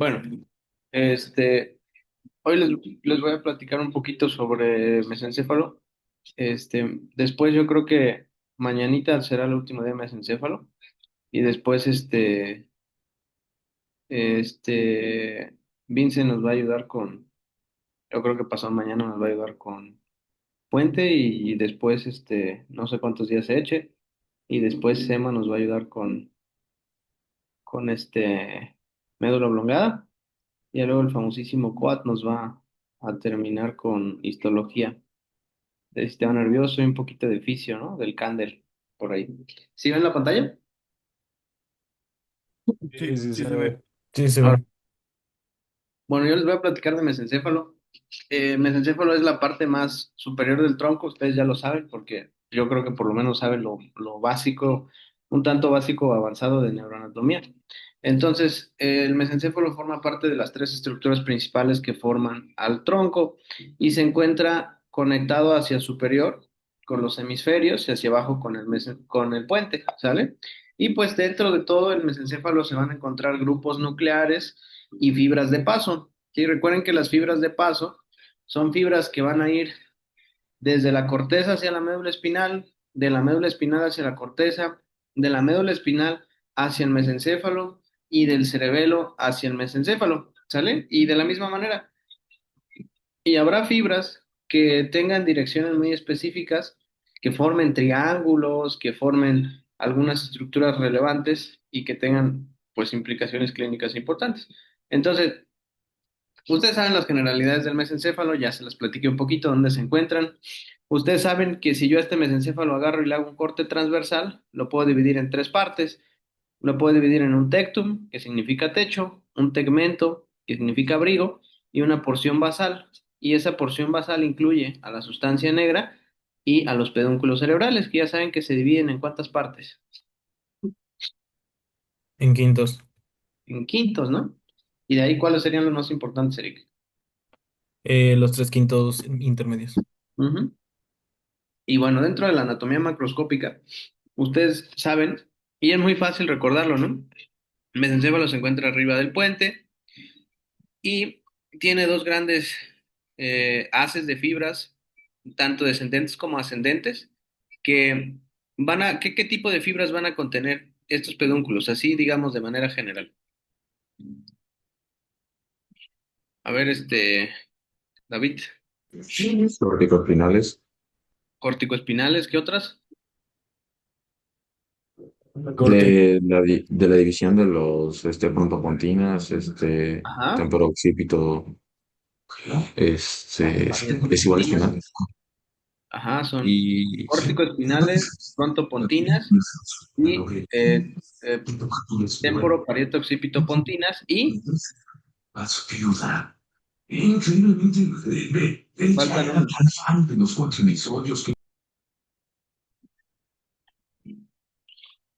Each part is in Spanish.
Bueno, este, hoy les voy a platicar un poquito sobre mesencéfalo. Después yo creo que mañanita será el último día de mesencéfalo y después Vince nos va a ayudar yo creo que pasado mañana nos va a ayudar con Puente y después no sé cuántos días se eche y después Sema nos va a ayudar con médula oblongada y luego el famosísimo Coat nos va a terminar con histología del sistema nervioso y un poquito de fisio, ¿no? Del Candel, por ahí. ¿Sí ven la pantalla? Sí, sí Sí se se ve. ve. Sí, se Ahora, ve. bueno, yo les voy a platicar de mesencéfalo. Mesencéfalo es la parte más superior del tronco, ustedes ya lo saben, porque yo creo que por lo menos saben lo básico, un tanto básico o avanzado de neuroanatomía. Entonces, el mesencéfalo forma parte de las tres estructuras principales que forman al tronco y se encuentra conectado hacia superior con los hemisferios y hacia abajo con con el puente, ¿sale? Y pues dentro de todo el mesencéfalo se van a encontrar grupos nucleares y fibras de paso. Sí, recuerden que las fibras de paso son fibras que van a ir desde la corteza hacia la médula espinal, de la médula espinal hacia la corteza, de la médula espinal hacia el mesencéfalo y del cerebelo hacia el mesencéfalo, ¿sale? Y de la misma manera. Y habrá fibras que tengan direcciones muy específicas, que formen triángulos, que formen algunas estructuras relevantes y que tengan pues implicaciones clínicas importantes. Entonces, ustedes saben las generalidades del mesencéfalo, ya se las platiqué un poquito dónde se encuentran. Ustedes saben que si yo a este mesencéfalo agarro y le hago un corte transversal, lo puedo dividir en tres partes. Lo puedo dividir en un tectum, que significa techo, un tegmento, que significa abrigo, y una porción basal. Y esa porción basal incluye a la sustancia negra y a los pedúnculos cerebrales, que ya saben que se dividen en cuántas partes. En quintos. En quintos, ¿no? Y de ahí, ¿cuáles serían los más importantes, Eric? Los tres quintos intermedios. Ujú. Y bueno, dentro de la anatomía macroscópica, ustedes saben, y es muy fácil recordarlo, ¿no? El mesencéfalo se encuentra arriba del puente y tiene dos grandes haces de fibras, tanto descendentes como ascendentes, que ¿qué tipo de fibras van a contener estos pedúnculos? Así, digamos, de manera general. A ver, David, Corticospinales corticoespinales, ¿qué otras? Corte. de la división de los brontopontinas, Ajá, temporoccipito, es igual sí, espinal. ajá, son Y corticoespinales, frontopontinas y eh, temporoparieto-occipitopontinas y faltan unos.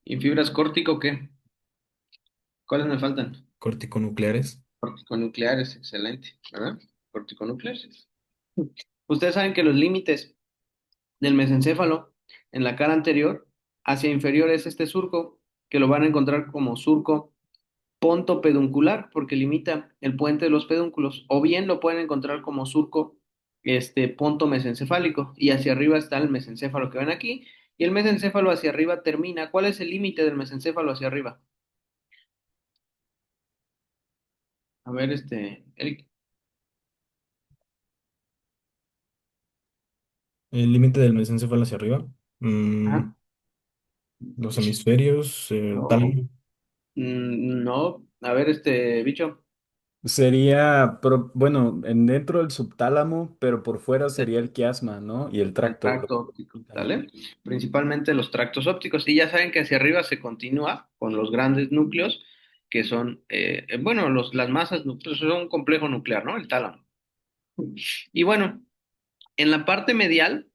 ¿Y fibras córtico qué? ¿Cuáles me faltan? Corticonucleares. Corticonucleares, excelente, ¿verdad? Corticonucleares. Ustedes saben que los límites del mesencéfalo en la cara anterior hacia inferior es este surco, que lo van a encontrar como surco pontopeduncular, porque limita el puente de los pedúnculos, o bien lo pueden encontrar como surco ponto mesencefálico, y hacia arriba está el mesencéfalo que ven aquí, y el mesencéfalo hacia arriba termina. ¿Cuál es el límite del mesencéfalo hacia arriba? A ver, Eric. El límite del mesencéfalo hacia arriba. Ajá. Los hemisferios. Tálamo. No, a ver, bicho. Sería, bueno, dentro del subtálamo, pero por fuera sería el quiasma, ¿no? Y el El tracto. tracto óptico, ¿sale? Principalmente los tractos ópticos. Y ya saben que hacia arriba se continúa con los grandes núcleos, que son, bueno, las masas nucleares, son un complejo nuclear, ¿no? El tálamo. Y bueno, en la parte medial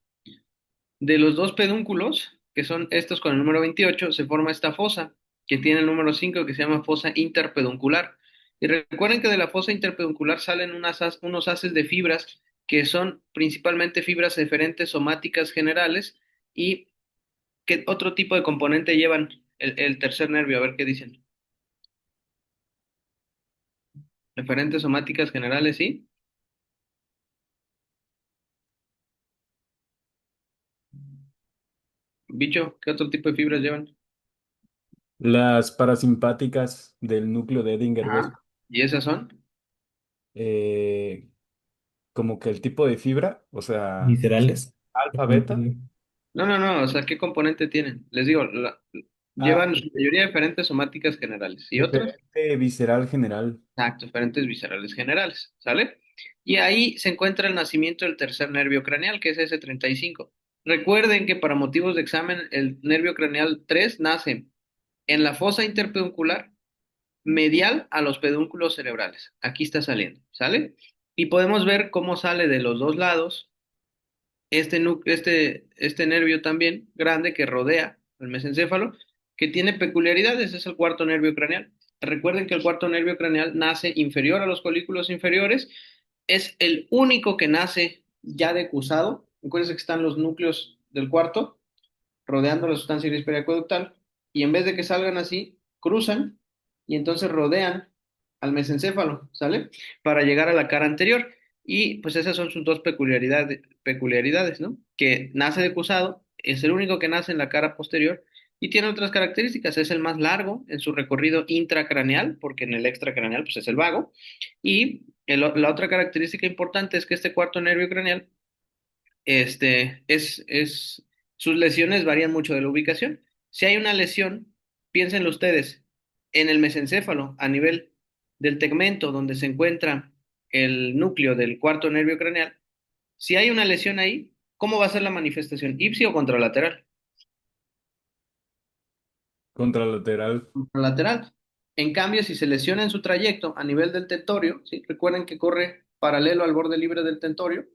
de los dos pedúnculos, que son estos con el número 28, se forma esta fosa, que tiene el número 5, que se llama fosa interpeduncular. Y recuerden que de la fosa interpeduncular salen unos haces de fibras que son principalmente fibras eferentes somáticas generales y qué otro tipo de componente llevan el tercer nervio, a ver qué dicen. Referentes somáticas generales, sí. Bicho, ¿qué otro tipo de fibras llevan? Las parasimpáticas del núcleo de Edinger-West, Ajá. ¿Y esas son? eh, como que el tipo de fibra, o sea, Viscerales. alfa, beta. No, no, no, o sea, ¿qué componente tienen? Les digo, Ah, llevan su mayoría diferentes somáticas generales. ¿Y otras? referente visceral general. Exacto, diferentes viscerales generales, ¿sale? Y ahí se encuentra el nacimiento del tercer nervio craneal, que es S35. Recuerden que para motivos de examen, el nervio craneal 3 nace en la fosa interpeduncular medial a los pedúnculos cerebrales. Aquí está saliendo, ¿sale? Y podemos ver cómo sale de los dos lados este nervio también grande que rodea el mesencéfalo, que tiene peculiaridades, es el cuarto nervio craneal. Recuerden que el cuarto nervio craneal nace inferior a los colículos inferiores, es el único que nace ya decusado. Acuérdense que están los núcleos del cuarto rodeando la sustancia gris periacueductal, y en vez de que salgan así, cruzan y entonces rodean al mesencéfalo, ¿sale? Para llegar a la cara anterior. Y pues esas son sus dos peculiaridades, ¿no? Que nace decusado, es el único que nace en la cara posterior y tiene otras características. Es el más largo en su recorrido intracraneal, porque en el extracraneal pues es el vago. Y la otra característica importante es que este cuarto nervio craneal sus lesiones varían mucho de la ubicación. Si hay una lesión, piénsenlo ustedes, en el mesencéfalo, a nivel del tegmento donde se encuentra el núcleo del cuarto nervio craneal, si hay una lesión ahí, ¿cómo va a ser la manifestación? ¿Ipsi o contralateral? Contralateral. Lateral. En cambio, si se lesiona en su trayecto a nivel del tentorio, ¿sí? Recuerden que corre paralelo al borde libre del tentorio.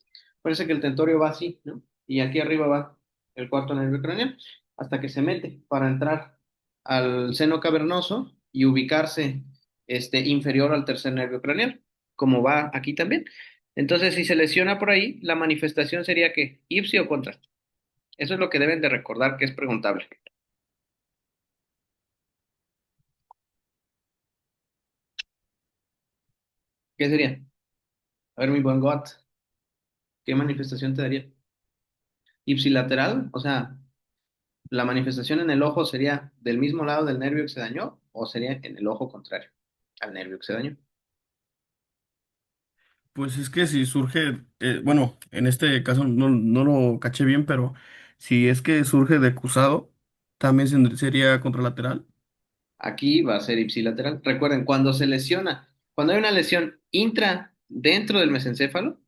Parece que el tentorio va así, ¿no? Y aquí arriba va el cuarto nervio craneal, hasta que se mete para entrar al seno cavernoso y ubicarse inferior al tercer nervio craneal, como va aquí también. Entonces, si se lesiona por ahí, la manifestación sería que ipsi o contra. Eso es lo que deben de recordar que es preguntable. ¿Qué sería? A ver, mi buen God. ¿Qué manifestación te daría? Ipsilateral, o sea, la manifestación en el ojo sería del mismo lado del nervio que se dañó o sería en el ojo contrario al nervio que se dañó. Pues es que si surge, bueno, en este caso no lo caché bien, pero si es que surge de acusado, también sería contralateral. Aquí va a ser ipsilateral. Recuerden, cuando se lesiona, cuando hay una lesión intra dentro del mesencéfalo,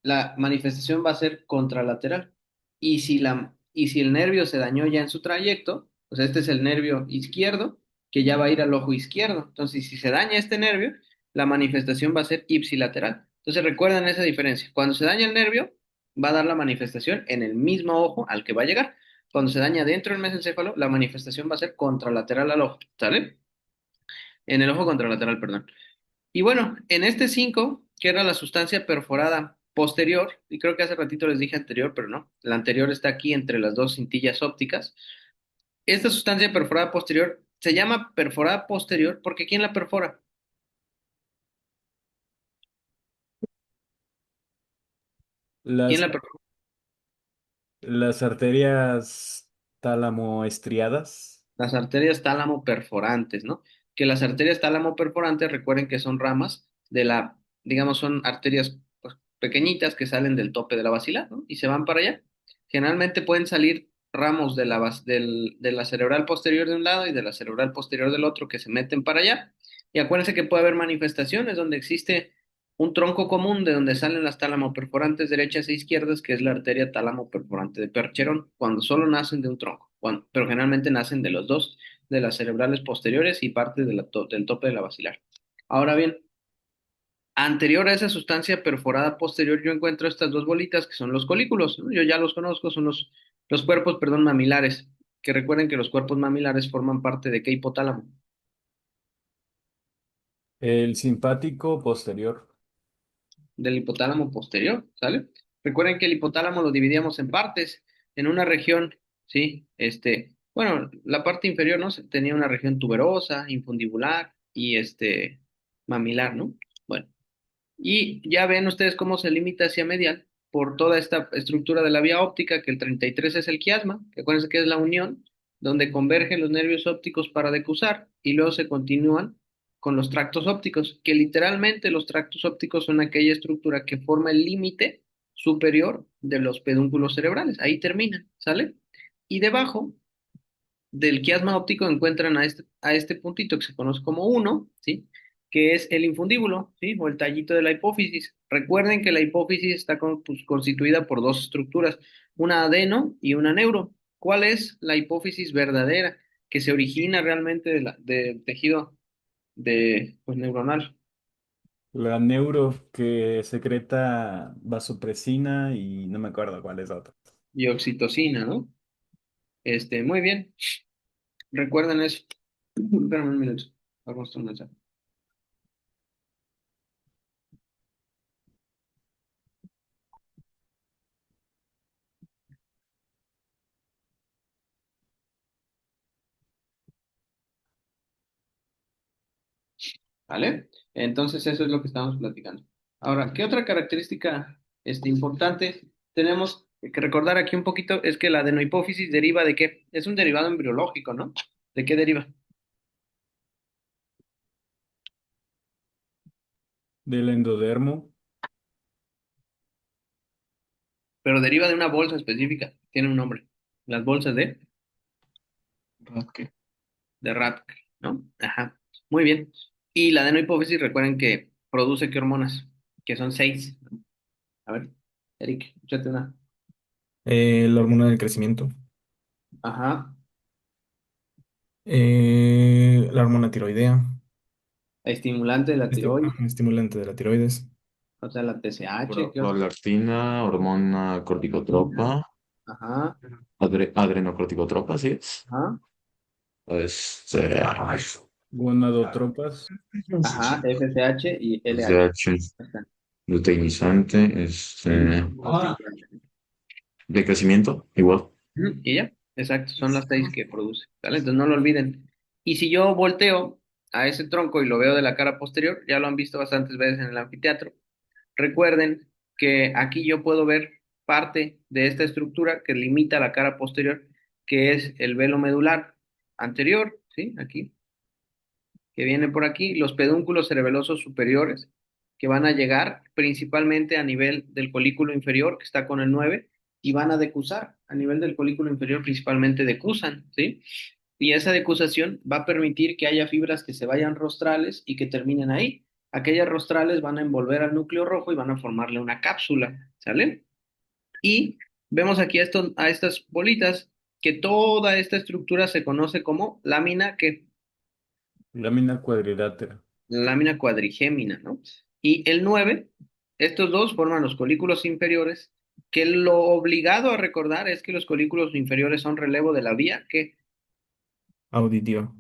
la manifestación va a ser contralateral. Y si el nervio se dañó ya en su trayecto, pues este es el nervio izquierdo, que ya va a ir al ojo izquierdo. Entonces, si se daña este nervio, la manifestación va a ser ipsilateral. Entonces, recuerden esa diferencia. Cuando se daña el nervio, va a dar la manifestación en el mismo ojo al que va a llegar. Cuando se daña dentro del mesencéfalo, la manifestación va a ser contralateral al ojo, ¿sale? En el ojo contralateral, perdón. Y bueno, en este 5 que era la sustancia perforada posterior, y creo que hace ratito les dije anterior, pero no, la anterior está aquí entre las dos cintillas ópticas. Esta sustancia perforada posterior se llama perforada posterior porque ¿quién la perfora? ¿Quién Las, la perfora? las arterias tálamo-estriadas. Las arterias tálamo perforantes, ¿no? Que las arterias tálamo perforantes, recuerden que son ramas de digamos, son arterias pues, pequeñitas que salen del tope de la basilar, ¿no? Y se van para allá. Generalmente pueden salir ramos de la cerebral posterior de un lado y de la cerebral posterior del otro que se meten para allá. Y acuérdense que puede haber manifestaciones donde existe un tronco común de donde salen las tálamo perforantes derechas e izquierdas, que es la arteria tálamo perforante de Percherón, cuando solo nacen de un tronco, pero generalmente nacen de los dos, de las cerebrales posteriores y parte del tope de la basilar. Ahora bien, anterior a esa sustancia perforada posterior, yo encuentro estas dos bolitas que son los colículos, ¿no? Yo ya los conozco, son los cuerpos, perdón, mamilares, que recuerden que los cuerpos mamilares forman parte de qué hipotálamo. El simpático posterior. Del hipotálamo posterior, ¿sale? Recuerden que el hipotálamo lo dividíamos en partes, en una región, ¿sí? Bueno, la parte inferior, ¿no? Tenía una región tuberosa, infundibular y mamilar, ¿no? Bueno, y ya ven ustedes cómo se limita hacia medial por toda esta estructura de la vía óptica, que el 33 es el quiasma, que acuérdense que es la unión, donde convergen los nervios ópticos para decusar y luego se continúan con los tractos ópticos, que literalmente los tractos ópticos son aquella estructura que forma el límite superior de los pedúnculos cerebrales. Ahí termina, ¿sale? Y debajo del quiasma óptico encuentran a este puntito que se conoce como uno, ¿sí? Que es el infundíbulo, ¿sí? O el tallito de la hipófisis. Recuerden que la hipófisis está pues, constituida por dos estructuras, una adeno y una neuro. ¿Cuál es la hipófisis verdadera que se origina realmente del tejido pues, neuronal? La neuro que secreta vasopresina y no me acuerdo cuál es la otra. Y oxitocina, ¿no? Muy bien. Recuerden eso. Espérame un minuto. Vamos a un mensaje. ¿Vale? Entonces eso es lo que estamos platicando. Ahora, ¿qué otra característica importante tenemos que recordar aquí un poquito? Es que la adenohipófisis deriva de qué? Es un derivado embriológico, ¿no? ¿De qué deriva? Del endodermo. Pero deriva de una bolsa específica, tiene un nombre. Las bolsas de Radke, ¿no? Ajá. Muy bien. Y la adenohipófisis, recuerden que produce qué hormonas, que son seis. A ver, Eric, échate una. La hormona del crecimiento, Ajá. la hormona tiroidea, Estimulante de la tiroides, estimulante de la tiroides, o sea, la TSH, ¿qué otra? Prolactina, hormona corticotropa, Ajá, adrenocorticotropa, sí es. ajá, Ay, Gonadotropas. ajá, FSH y LH. SH, Ahí están. luteinizante, de crecimiento, igual. Y ya, exacto, son las seis que produce, ¿vale? Entonces no lo olviden. Y si yo volteo a ese tronco y lo veo de la cara posterior, ya lo han visto bastantes veces en el anfiteatro, recuerden que aquí yo puedo ver parte de esta estructura que limita la cara posterior, que es el velo medular anterior, ¿sí? Aquí, que viene por aquí, los pedúnculos cerebelosos superiores, que van a llegar principalmente a nivel del colículo inferior, que está con el 9 y van a decusar a nivel del colículo inferior, principalmente decusan, ¿sí? Y esa decusación va a permitir que haya fibras que se vayan rostrales y que terminen ahí. Aquellas rostrales van a envolver al núcleo rojo y van a formarle una cápsula, ¿sale? Y vemos aquí a estas bolitas que toda esta estructura se conoce como lámina que Lámina cuadrilátera. la lámina cuadrigémina, ¿no? Y el 9, estos dos forman los colículos inferiores, que lo obligado a recordar es que los colículos inferiores son relevo de la vía, ¿qué? auditiva,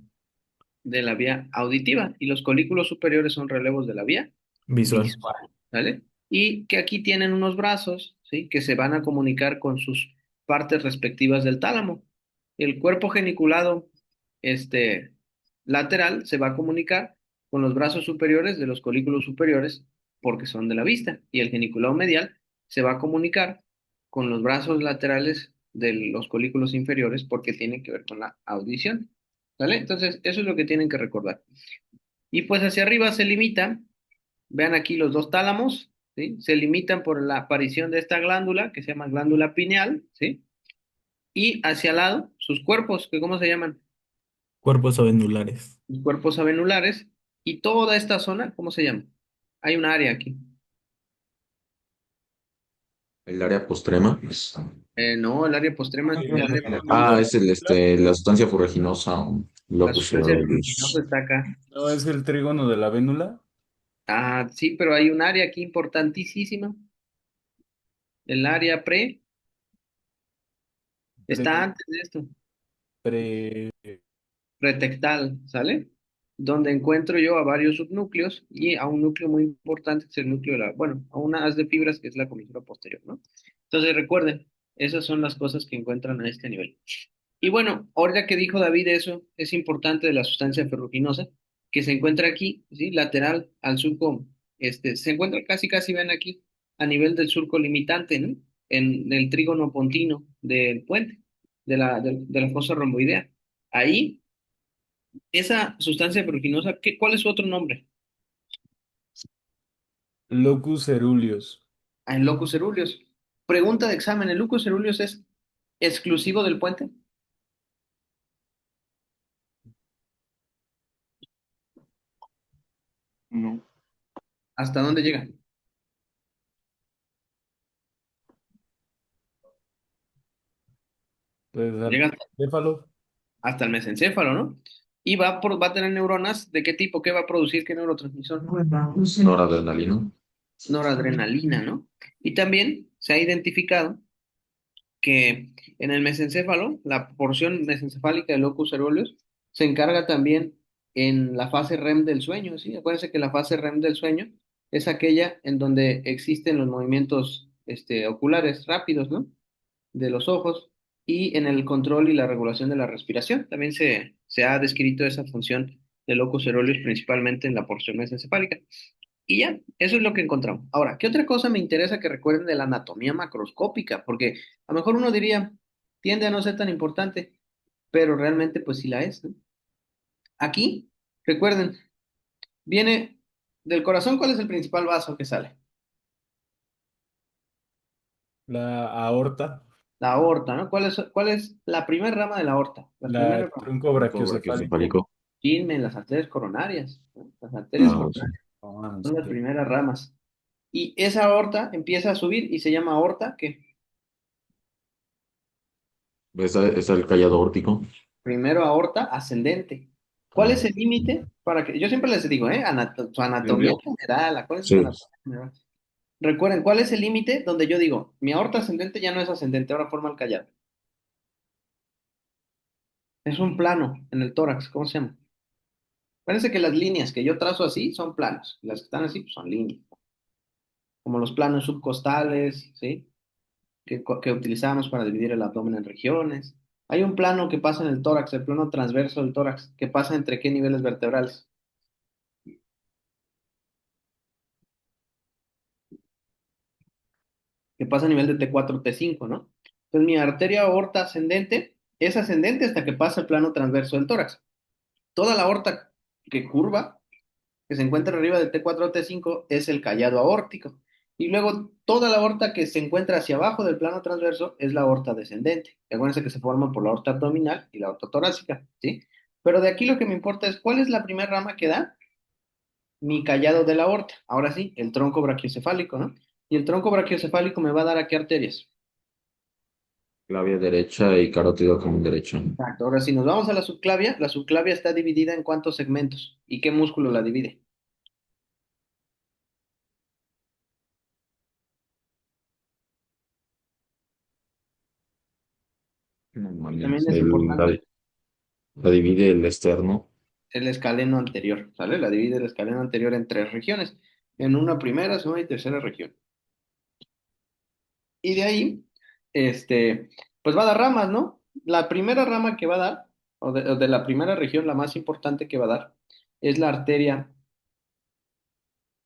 De la vía auditiva, y los colículos superiores son relevos de la vía visual. visual, ¿vale? Y que aquí tienen unos brazos, ¿sí? Que se van a comunicar con sus partes respectivas del tálamo. El cuerpo geniculado, este, lateral se va a comunicar con los brazos superiores de los colículos superiores porque son de la vista. Y el geniculado medial se va a comunicar con los brazos laterales de los colículos inferiores porque tiene que ver con la audición, ¿vale? Entonces, eso es lo que tienen que recordar. Y pues hacia arriba se limita. Vean aquí los dos tálamos, ¿sí? Se limitan por la aparición de esta glándula que se llama glándula pineal, ¿sí? Y hacia al lado, sus cuerpos, que ¿cómo se llaman? Cuerpos avenulares. Los cuerpos avenulares. Y toda esta zona, ¿cómo se llama? Hay un área aquí. El área postrema. No, el área postrema es el área Ah, profunda. es la sustancia foraginosa, La locus sustancia coeruleus. vertiginosa está acá. ¿No es el trígono de la vénula? Ah, sí, pero hay un área aquí importantísima. El área está Pre, antes de esto. pre, Pretectal, ¿sale? Donde encuentro yo a varios subnúcleos y a un núcleo muy importante, que es el núcleo bueno, a una haz de fibras que es la comisura posterior, ¿no? Entonces recuerden, esas son las cosas que encuentran a este nivel. Y bueno, ahora que dijo David eso, es importante de la sustancia ferruginosa, que se encuentra aquí, ¿sí? Lateral al surco se encuentra casi, ven aquí, a nivel del surco limitante, ¿no? En el trígono pontino del puente, de la fosa romboidea. Ahí, esa sustancia pruriginosa, ¿cuál es su otro nombre? Locus ceruleus. El locus ceruleus. Pregunta de examen, ¿el locus ceruleus es exclusivo del puente? No. ¿Hasta dónde llega? Pues al Llega céfalo, hasta el mesencéfalo, ¿no? Y va a tener neuronas de qué tipo, qué va a producir, qué neurotransmisor. Noradrenalina. Noradrenalina, ¿no? Y también se ha identificado que en el mesencéfalo, la porción mesencefálica del locus coeruleus se encarga también en la fase REM del sueño, ¿sí? Acuérdense que la fase REM del sueño es aquella en donde existen los movimientos oculares rápidos, ¿no? De los ojos y en el control y la regulación de la respiración. También se ha descrito esa función del locus coeruleus principalmente en la porción mesencefálica. Y ya, eso es lo que encontramos. Ahora, ¿qué otra cosa me interesa que recuerden de la anatomía macroscópica? Porque a lo mejor uno diría, tiende a no ser tan importante, pero realmente pues sí la es, ¿no? Aquí, recuerden, viene del corazón, ¿cuál es el principal vaso que sale? la aorta, La aorta, ¿no? ¿Cuál es la primera rama de la aorta? La primera la rama. trunco Tronco brachiocefálico. brachiocefálico. Chisme, las arterias coronarias, ¿no? Las arterias Ah, sí. coronarias Ah, son las sí. primeras ramas. Y esa aorta empieza a subir y se llama aorta, ¿qué? Está el callado órtico. Primero aorta ascendente. ¿Cuál Ah, es el límite para que, yo siempre les digo, su anatomía ¿entendió? general, acuérdense su Sí. anatomía general. Recuerden, ¿cuál es el límite donde yo digo, mi aorta ascendente ya no es ascendente, ahora forma el callado? Es un plano en el tórax, ¿cómo se llama? Parece que las líneas que yo trazo así son planos, las que están así pues, son líneas, como los planos subcostales, ¿sí? Que utilizamos para dividir el abdomen en regiones. Hay un plano que pasa en el tórax, el plano transverso del tórax, que pasa entre qué niveles vertebrales, que pasa a nivel de T4, T5, ¿no? Entonces mi arteria aorta ascendente es ascendente hasta que pasa el plano transverso del tórax. Toda la aorta que curva, que se encuentra arriba de T4 o T5, es el callado aórtico. Y luego toda la aorta que se encuentra hacia abajo del plano transverso es la aorta descendente. Acuérdense que se forma por la aorta abdominal y la aorta torácica, ¿sí? Pero de aquí lo que me importa es cuál es la primera rama que da mi callado de la aorta. Ahora sí, el tronco brachiocefálico, ¿no? Y el tronco brachiocefálico me va a dar a qué arterias. Clavia derecha y carótido común derecho. Exacto. Ahora, si nos vamos a la subclavia está dividida en cuántos segmentos y qué músculo la divide. No Y mames. también es importante La divide el externo. el escaleno anterior, ¿sale? La divide el escaleno anterior en tres regiones, en una primera, segunda y tercera región. Y de ahí, pues va a dar ramas, ¿no? La primera rama que va a dar, o de la primera región, la más importante que va a dar, es la arteria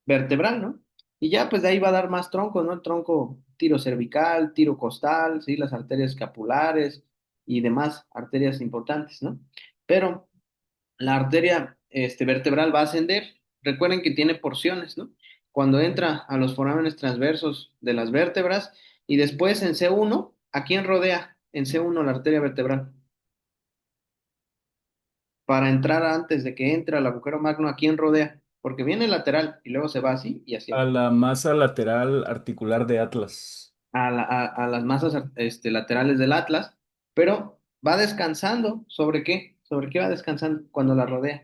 vertebral, ¿no? Y ya pues de ahí va a dar más troncos, ¿no? El tronco tiro cervical, tiro costal, ¿sí? Las arterias escapulares y demás arterias importantes, ¿no? Pero la arteria vertebral va a ascender. Recuerden que tiene porciones, ¿no? Cuando entra a los forámenes transversos de las vértebras y después en C1, ¿a quién rodea en C1 la arteria vertebral? Para entrar antes de que entre al agujero magno, ¿a quién rodea? Porque viene lateral y luego se va así y así. A la masa lateral articular de Atlas, A las masas laterales del atlas, pero va descansando. ¿Sobre qué? ¿Sobre qué va descansando cuando la rodea?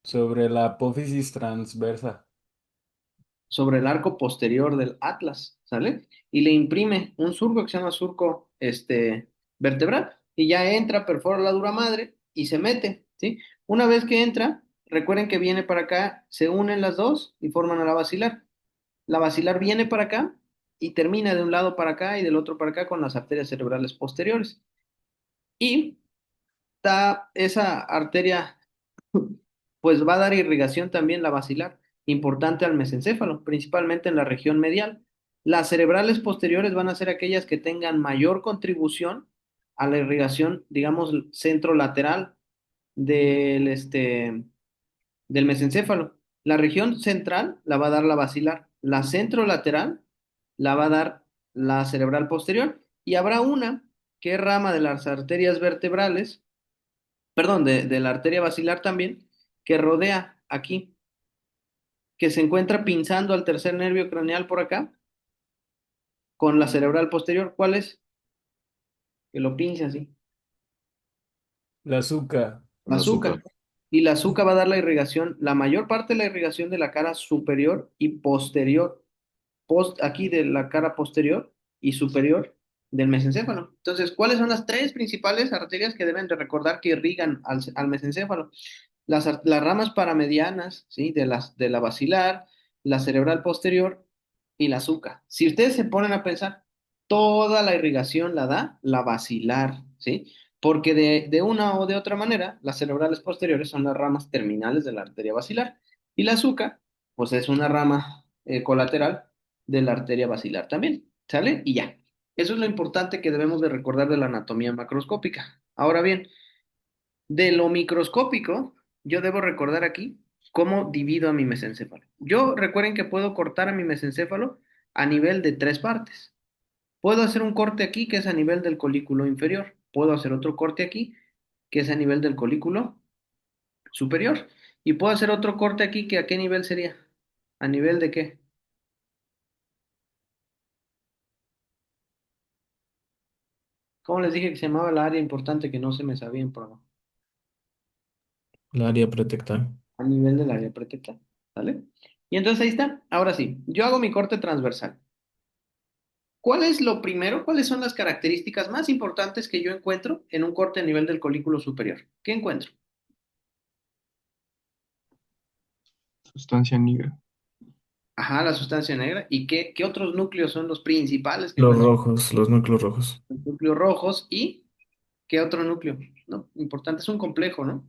sobre la apófisis transversa. Sobre el arco posterior del atlas, ¿sale? Y le imprime un surco que se llama surco vertebral y ya entra, perfora la dura madre y se mete, ¿sí? Una vez que entra, recuerden que viene para acá, se unen las dos y forman a la basilar. La basilar viene para acá y termina de un lado para acá y del otro para acá con las arterias cerebrales posteriores. Y esa arteria, pues va a dar irrigación también la basilar. importante al mesencéfalo, principalmente en la región medial. Las cerebrales posteriores van a ser aquellas que tengan mayor contribución a la irrigación, digamos, centro-lateral del mesencéfalo. La región central la va a dar la basilar, la centrolateral la va a dar la cerebral posterior y habrá una que es rama de las arterias vertebrales, perdón, de la arteria basilar también, que rodea aquí, que se encuentra pinzando al tercer nervio craneal por acá con la cerebral posterior. ¿Cuál es? Que lo pince así. La azúcar. La El azúcar. azúcar. Y la azúcar va a dar la irrigación, la mayor parte de la irrigación de la cara superior y posterior, aquí de la cara posterior y superior del mesencéfalo. Entonces, ¿cuáles son las tres principales arterias que deben de recordar que irrigan al mesencéfalo? Las ramas paramedianas, ¿sí? De la basilar, la cerebral posterior y la azúcar. Si ustedes se ponen a pensar, toda la irrigación la da la basilar, ¿sí? Porque de una o de otra manera, las cerebrales posteriores son las ramas terminales de la arteria basilar y la azúcar, pues es una rama colateral de la arteria basilar también, ¿sale? Y ya. Eso es lo importante que debemos de recordar de la anatomía macroscópica. Ahora bien, de lo microscópico, yo debo recordar aquí cómo divido a mi mesencéfalo. Yo recuerden que puedo cortar a mi mesencéfalo a nivel de tres partes. Puedo hacer un corte aquí que es a nivel del colículo inferior. Puedo hacer otro corte aquí que es a nivel del colículo superior. Y puedo hacer otro corte aquí que a qué nivel sería. ¿A nivel de qué? ¿Cómo les dije que se llamaba la área importante que no se me sabía en programa? El área protector. A nivel del área pretectal, ¿vale? Y entonces ahí está. Ahora sí, yo hago mi corte transversal. ¿Cuál es lo primero? ¿Cuáles son las características más importantes que yo encuentro en un corte a nivel del colículo superior? ¿Qué encuentro? Sustancia negra. Ajá, la sustancia negra. ¿Y qué otros núcleos son los principales que Los encuentro? rojos, los núcleos rojos. Los núcleos rojos y ¿qué otro núcleo? No, importante, es un complejo, ¿no?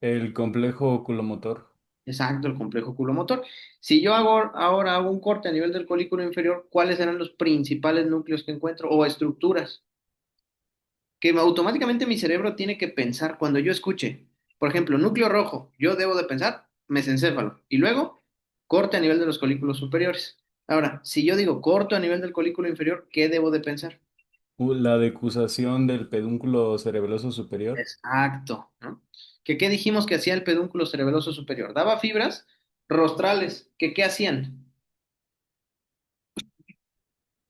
El complejo oculomotor. Exacto, el complejo oculomotor. Si yo ahora hago un corte a nivel del colículo inferior, ¿cuáles serán los principales núcleos que encuentro o estructuras? Que automáticamente mi cerebro tiene que pensar cuando yo escuche, por ejemplo, núcleo rojo, yo debo de pensar mesencéfalo y luego corte a nivel de los colículos superiores. Ahora, si yo digo corto a nivel del colículo inferior, ¿qué debo de pensar? La decusación del pedúnculo cerebeloso superior. Exacto, ¿no? ¿Qué dijimos que hacía el pedúnculo cerebeloso superior? Daba fibras rostrales, ¿que qué hacían?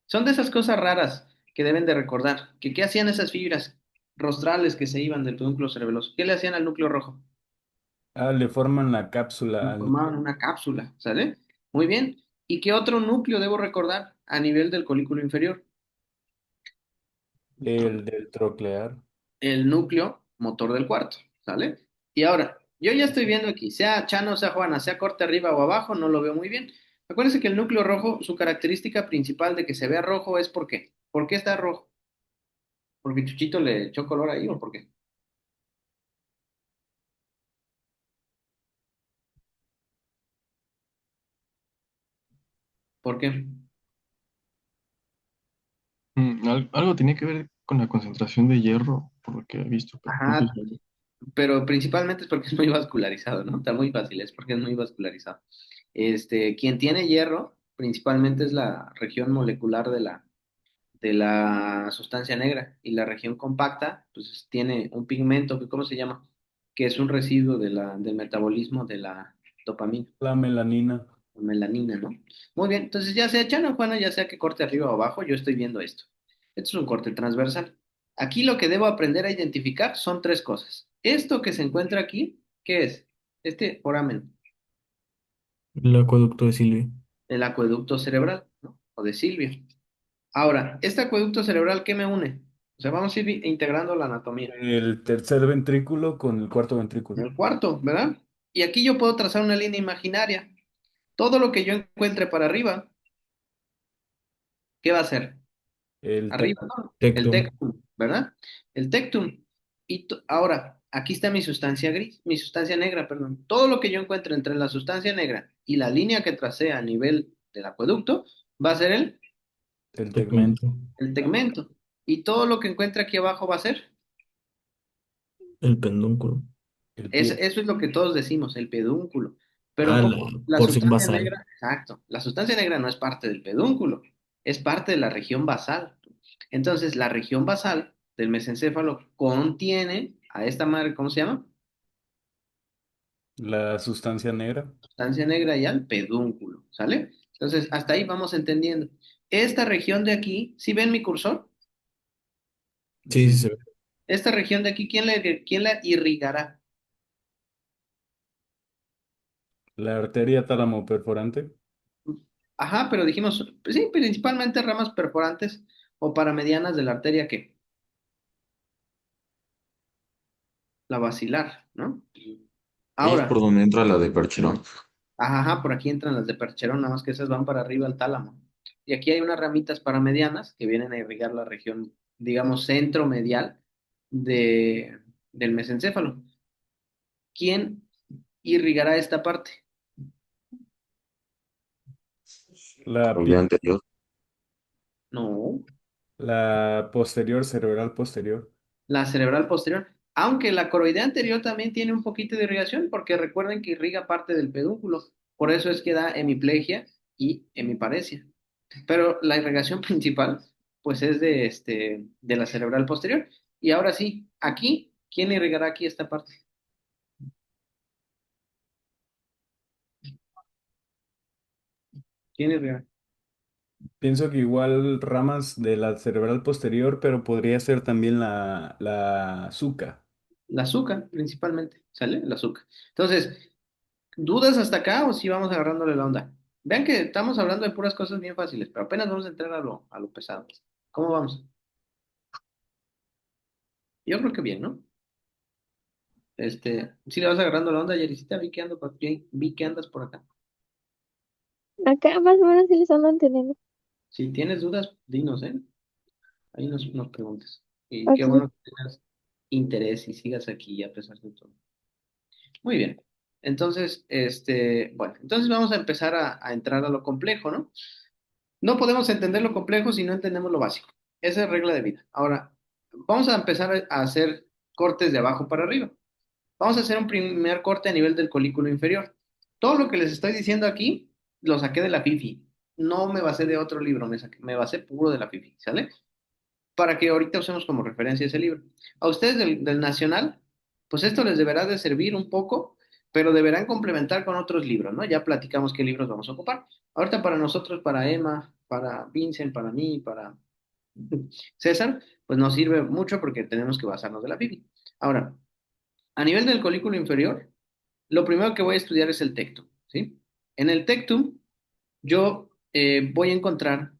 Son de esas cosas raras que deben de recordar, que qué hacían esas fibras rostrales que se iban del pedúnculo cerebeloso, ¿qué le hacían al núcleo rojo? Ah, le forman la cápsula al Formaban núcleo. una cápsula, ¿sale? Muy bien. ¿Y qué otro núcleo debo recordar a nivel del colículo inferior? El del troclear. El núcleo motor del cuarto, ¿sale? Y ahora, yo ya estoy viendo aquí, sea Chano, sea Juana, sea corte arriba o abajo, no lo veo muy bien. Acuérdense que el núcleo rojo, su característica principal de que se vea rojo es ¿por qué? ¿Por qué está rojo? ¿Porque Chuchito le echó color ahí o por qué? ¿Por qué? Algo tenía que ver con la concentración de hierro, por lo que he visto, pero creo que es Ajá, pero principalmente es porque es muy vascularizado, ¿no? Está muy fácil, es porque es muy vascularizado. Quien tiene hierro, principalmente es la región molecular de la sustancia negra y la región compacta, pues tiene un pigmento, que ¿cómo se llama? Que es un residuo del metabolismo de la dopamina, La melanina. la melanina, ¿no? Muy bien, entonces ya sea Chano o Juana, ya sea que corte arriba o abajo, yo estoy viendo esto. Esto es un corte transversal. Aquí lo que debo aprender a identificar son tres cosas. Esto que se encuentra aquí, ¿qué es? Este foramen, El acueducto de Silvia. el acueducto cerebral, ¿no? O de Silvio. Ahora, ¿este acueducto cerebral qué me une? O sea, vamos a ir integrando la anatomía. El tercer ventrículo con el cuarto En ventrículo. el cuarto, ¿verdad? Y aquí yo puedo trazar una línea imaginaria. Todo lo que yo encuentre para arriba, ¿qué va a ser? El Arriba, tec- ¿no? El Tectum. tectum, ¿verdad? El tectum. Ahora, aquí está mi sustancia gris, mi sustancia negra, perdón. Todo lo que yo encuentre entre la sustancia negra y la línea que tracé a nivel del acueducto va a ser El tegmento. Segmento. el tegmento. Y todo lo que encuentre aquí abajo va a ser, El pedúnculo. El pie. eso es lo que todos decimos, el pedúnculo. Pero Ah, la como la porción sustancia basal. negra, exacto, la sustancia negra no es parte del pedúnculo, es parte de la región basal. Entonces, la región basal del mesencéfalo contiene a esta madre, ¿cómo se llama? La sustancia negra. Sustancia negra y al pedúnculo, ¿sale? Entonces, hasta ahí vamos entendiendo. Esta región de aquí, ¿sí ven mi cursor? Sí, sí Sí. se ve. Esta región de aquí, ¿quién la irrigará? La arteria tálamo perforante. Ajá, pero dijimos, pues sí, principalmente ramas perforantes o paramedianas de la arteria que la basilar, ¿no? Ahí es por Ahora, donde entra la de Percherón. ajá, por aquí entran las de percherón, nada más que esas van para arriba al tálamo. Y aquí hay unas ramitas paramedianas que vienen a irrigar la región, digamos, centro-medial del mesencéfalo. ¿Quién irrigará esta parte? La, El día pi- anterior. No, la posterior, cerebral posterior. la cerebral posterior. Aunque la coroidea anterior también tiene un poquito de irrigación, porque recuerden que irriga parte del pedúnculo. Por eso es que da hemiplegia y hemiparesia. Pero la irrigación principal, pues es de la cerebral posterior. Y ahora sí, aquí, ¿quién irrigará aquí esta parte? ¿Quién irrigará? Pienso que igual ramas de la cerebral posterior, pero podría ser también la suca. La azúcar, principalmente, ¿sale? La azúcar. Entonces, ¿dudas hasta acá o si vamos agarrándole la onda? Vean que estamos hablando de puras cosas bien fáciles, pero apenas vamos a entrar a lo pesado. ¿Cómo vamos? Yo creo que bien, ¿no? Sí le vas agarrando la onda, Yerisita, vi que andas por acá. Acá más o menos sí les ando entendiendo. Si tienes dudas, dinos, ¿eh? Ahí nos preguntas. Y qué Ok. bueno que tengas interés y sigas aquí a pesar de todo. Muy bien. Entonces, bueno, entonces vamos a empezar a entrar a lo complejo, ¿no? No podemos entender lo complejo si no entendemos lo básico. Esa es regla de vida. Ahora, vamos a empezar a hacer cortes de abajo para arriba. Vamos a hacer un primer corte a nivel del colículo inferior. Todo lo que les estoy diciendo aquí lo saqué de la FIFI. No me basé de otro libro, me basé puro de la FIFI, ¿sale? Para que ahorita usemos como referencia ese libro. A ustedes del Nacional, pues esto les deberá de servir un poco, pero deberán complementar con otros libros, ¿no? Ya platicamos qué libros vamos a ocupar. Ahorita para nosotros, para Emma, para Vincent, para mí, para César, pues nos sirve mucho porque tenemos que basarnos de la FIFI. Ahora, a nivel del colículo inferior, lo primero que voy a estudiar es el tectum, ¿sí? En el tectum, yo voy a encontrar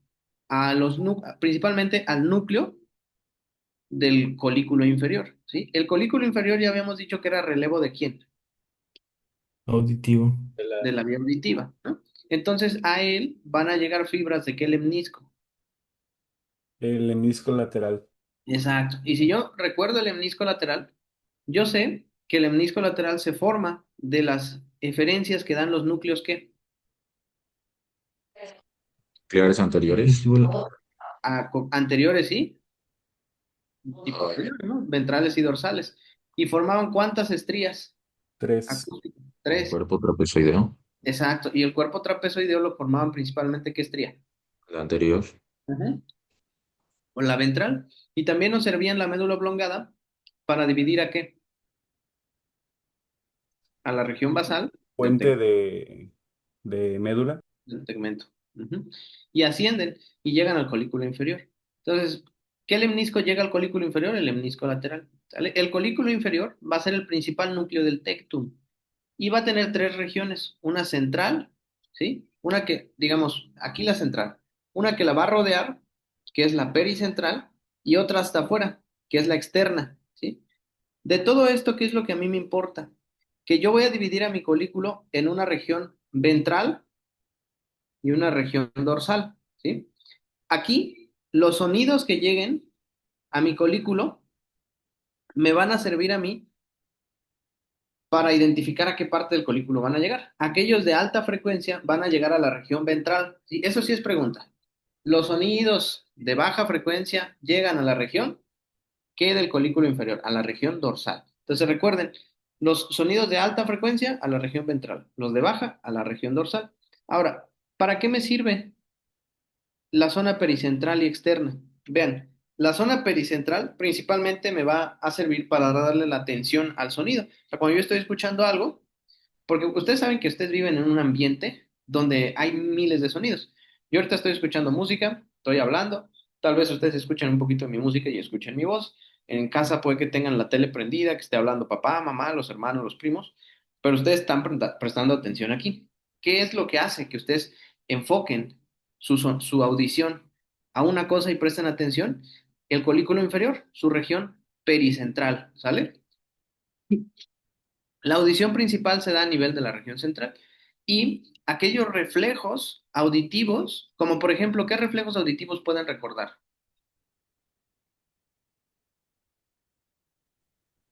principalmente al núcleo del colículo inferior, ¿sí? El colículo inferior ya habíamos dicho que era relevo de quién, Auditivo. de la vía auditiva, ¿no? Entonces a él van a llegar fibras de qué lemnisco. El hemisco lateral. Exacto. Y si yo recuerdo el lemnisco lateral, yo sé que el lemnisco lateral se forma de las eferencias que dan los núcleos que Cliares anteriores. Auditivo. anteriores, ¿sí? Y posteriores, ¿no? Ventrales y dorsales. ¿Y formaban cuántas estrías 3. acústicas? El Tres. cuerpo trapezoideo. Exacto. Y el cuerpo trapezoideo lo formaban principalmente ¿qué estría? El anterior. Ujú. O la ventral. Y también nos servían la médula oblongada para dividir ¿a qué? A la región basal del, Puente de médula. del tegmento. Ujú. Y ascienden y llegan al colículo inferior. Entonces, ¿qué lemnisco llega al colículo inferior? El lemnisco lateral. ¿Sale? El colículo inferior va a ser el principal núcleo del tectum y va a tener tres regiones, una central, ¿sí? Una que, digamos, aquí la central, una que la va a rodear, que es la pericentral, y otra hasta afuera, que es la externa, ¿sí? De todo esto, ¿qué es lo que a mí me importa? Que yo voy a dividir a mi colículo en una región ventral y una región dorsal, ¿sí? Aquí, los sonidos que lleguen a mi colículo me van a servir a mí para identificar a qué parte del colículo van a llegar. Aquellos de alta frecuencia van a llegar a la región ventral. ¿Sí? Eso sí es pregunta. Los sonidos de baja frecuencia llegan a la región que del colículo inferior, a la región dorsal. Entonces recuerden, los sonidos de alta frecuencia a la región ventral, los de baja a la región dorsal. Ahora, ¿para qué me sirve la zona pericentral y externa? Vean, la zona pericentral principalmente me va a servir para darle la atención al sonido. O sea, cuando yo estoy escuchando algo, porque ustedes saben que ustedes viven en un ambiente donde hay miles de sonidos. Yo ahorita estoy escuchando música, estoy hablando, tal vez ustedes escuchen un poquito de mi música y escuchen mi voz. En casa puede que tengan la tele prendida, que esté hablando papá, mamá, los hermanos, los primos, pero ustedes están prestando atención aquí. ¿Qué es lo que hace que ustedes enfoquen su audición a una cosa y presten atención? El colículo inferior, su región pericentral, ¿sale? La audición principal se da a nivel de la región central y aquellos reflejos auditivos, como por ejemplo, ¿qué reflejos auditivos pueden recordar?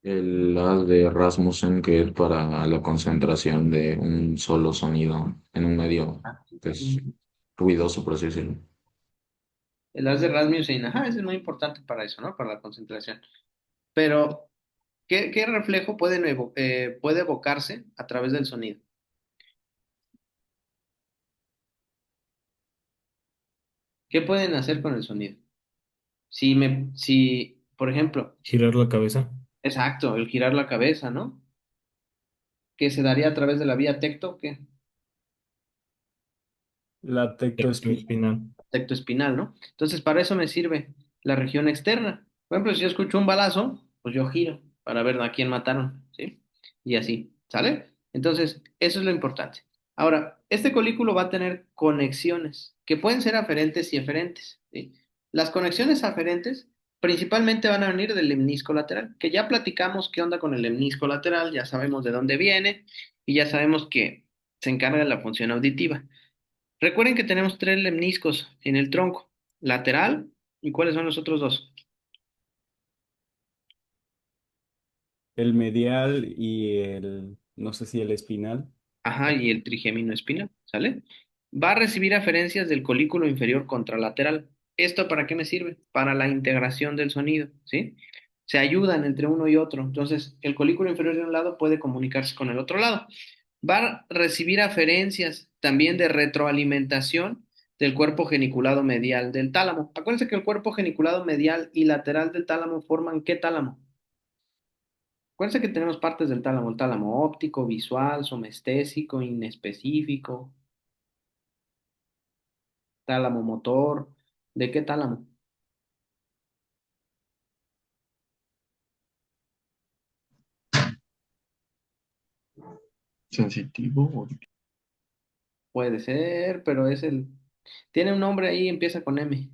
El haz de Rasmussen, que es para la concentración de un solo sonido en un medio que es Mm, ruidoso, por así decirlo. El haz de Rasmussen, ajá, ese es muy importante para eso, ¿no? Para la concentración. Pero, ¿qué reflejo puede evocarse a través del sonido? ¿Qué pueden hacer con el sonido? Si, por ejemplo, Girar la cabeza. exacto, el girar la cabeza, ¿no? Que se daría a través de la vía tecto, ¿qué? La Tecto tectoespina. espinal. Tecto espinal, ¿no? Entonces, para eso me sirve la región externa. Por ejemplo, si yo escucho un balazo, pues yo giro para ver a quién mataron, ¿sí? Y así, ¿sale? Entonces, eso es lo importante. Ahora, este colículo va a tener conexiones que pueden ser aferentes y eferentes, ¿sí? Las conexiones aferentes principalmente van a venir del lemnisco lateral, que ya platicamos qué onda con el lemnisco lateral, ya sabemos de dónde viene y ya sabemos que se encarga de la función auditiva. Recuerden que tenemos tres lemniscos en el tronco, lateral, ¿y cuáles son los otros dos? El medial y no sé si el espinal. Ajá, y el trigémino espinal, ¿sale? Va a recibir aferencias del colículo inferior contralateral. ¿Esto para qué me sirve? Para la integración del sonido, ¿sí? Se ayudan entre uno y otro. Entonces, el colículo inferior de un lado puede comunicarse con el otro lado. Va a recibir aferencias también de retroalimentación del cuerpo geniculado medial del tálamo. Acuérdense que el cuerpo geniculado medial y lateral del tálamo forman ¿qué tálamo? Acuérdense que tenemos partes del tálamo, el tálamo óptico, visual, somestésico, inespecífico, tálamo motor. ¿De qué tálamo? Sensitivo. Puede ser, pero tiene un nombre ahí, empieza con M.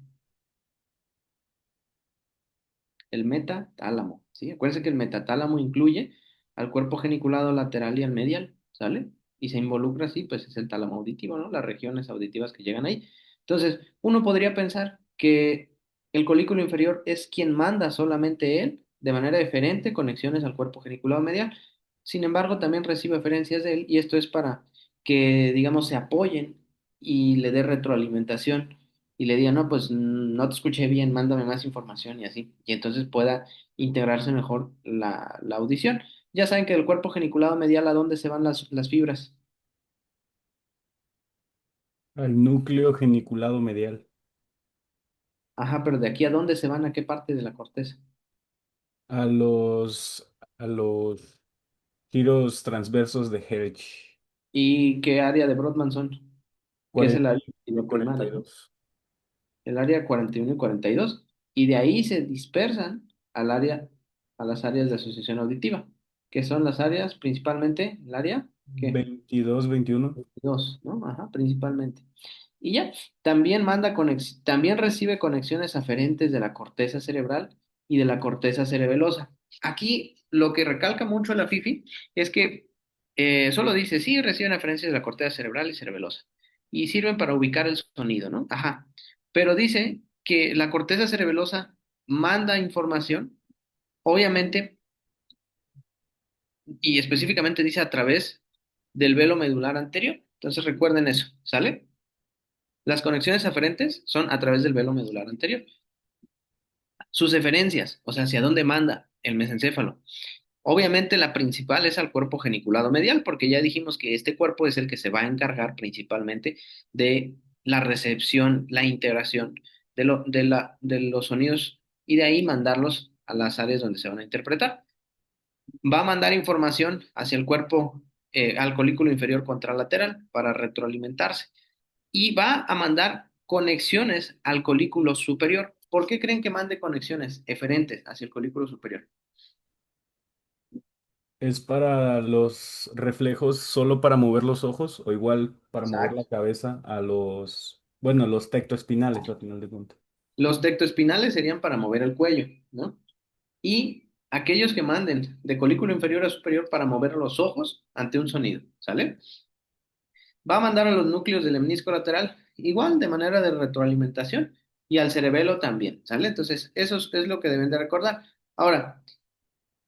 El metatálamo, ¿sí? Acuérdense que el metatálamo incluye al cuerpo geniculado lateral y al medial, ¿sale? Y se involucra así, pues es el tálamo auditivo, ¿no? Las regiones auditivas que llegan ahí. Entonces, uno podría pensar que el colículo inferior es quien manda solamente él, de manera diferente, conexiones al cuerpo geniculado medial. Sin embargo, también recibe referencias de él y esto es para que, digamos, se apoyen y le dé retroalimentación y le diga, no, pues no te escuché bien, mándame más información y así. Y entonces pueda integrarse mejor la audición. Ya saben que del cuerpo geniculado medial, ¿a dónde se van las fibras? Al núcleo geniculado medial. Ajá, pero de aquí a dónde se van, a qué parte de la corteza. A los giros transversos de Hertz. ¿Y qué área de Brodmann son? Que es el área 41 y primaria, ¿no? 42. El área 41 y 42. Y de ahí se dispersan a las áreas de asociación auditiva, que son las áreas principalmente, ¿el área? ¿Qué? 22, 21. Dos, ¿no? Ajá, principalmente. Y ya, también recibe conexiones aferentes de la corteza cerebral y de la corteza cerebelosa. Aquí lo que recalca mucho la FIFI es que solo dice, sí, reciben aferencias de la corteza cerebral y cerebelosa y sirven para ubicar el sonido, ¿no? Ajá. Pero dice que la corteza cerebelosa manda información, obviamente y específicamente dice a través del velo medular anterior. Entonces recuerden eso, ¿sale? Las conexiones aferentes son a través del velo medular anterior. Sus eferencias, o sea, hacia dónde manda el mesencéfalo. Obviamente la principal es al cuerpo geniculado medial, porque ya dijimos que este cuerpo es el que se va a encargar principalmente de la recepción, la integración de los sonidos y de ahí mandarlos a las áreas donde se van a interpretar. Va a mandar información hacia el cuerpo, al colículo inferior contralateral para retroalimentarse y va a mandar conexiones al colículo superior. ¿Por qué creen que mande conexiones eferentes hacia el colículo superior? ¿Es para los reflejos solo para mover los ojos o igual para mover la Exacto. cabeza a los, bueno, los tectoespinales al final de cuentas? Los tectoespinales serían para mover el cuello, ¿no? Y aquellos que manden de colículo inferior a superior para mover los ojos ante un sonido, ¿sale? Va a mandar a los núcleos del lemnisco lateral igual de manera de retroalimentación y al cerebelo también, ¿sale? Entonces, eso es lo que deben de recordar. Ahora,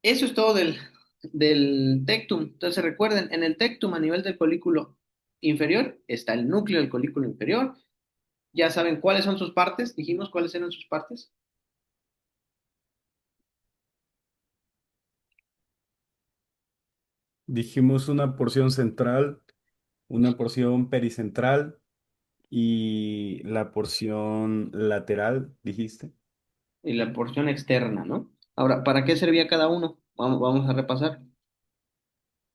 eso es todo del tectum. Entonces, recuerden, en el tectum a nivel del colículo inferior está el núcleo del colículo inferior. Ya saben cuáles son sus partes. Dijimos cuáles eran sus partes. Dijimos una porción central, una porción pericentral y la porción lateral, dijiste. Y la porción externa, ¿no? Ahora, ¿para qué servía cada uno? Vamos a repasar.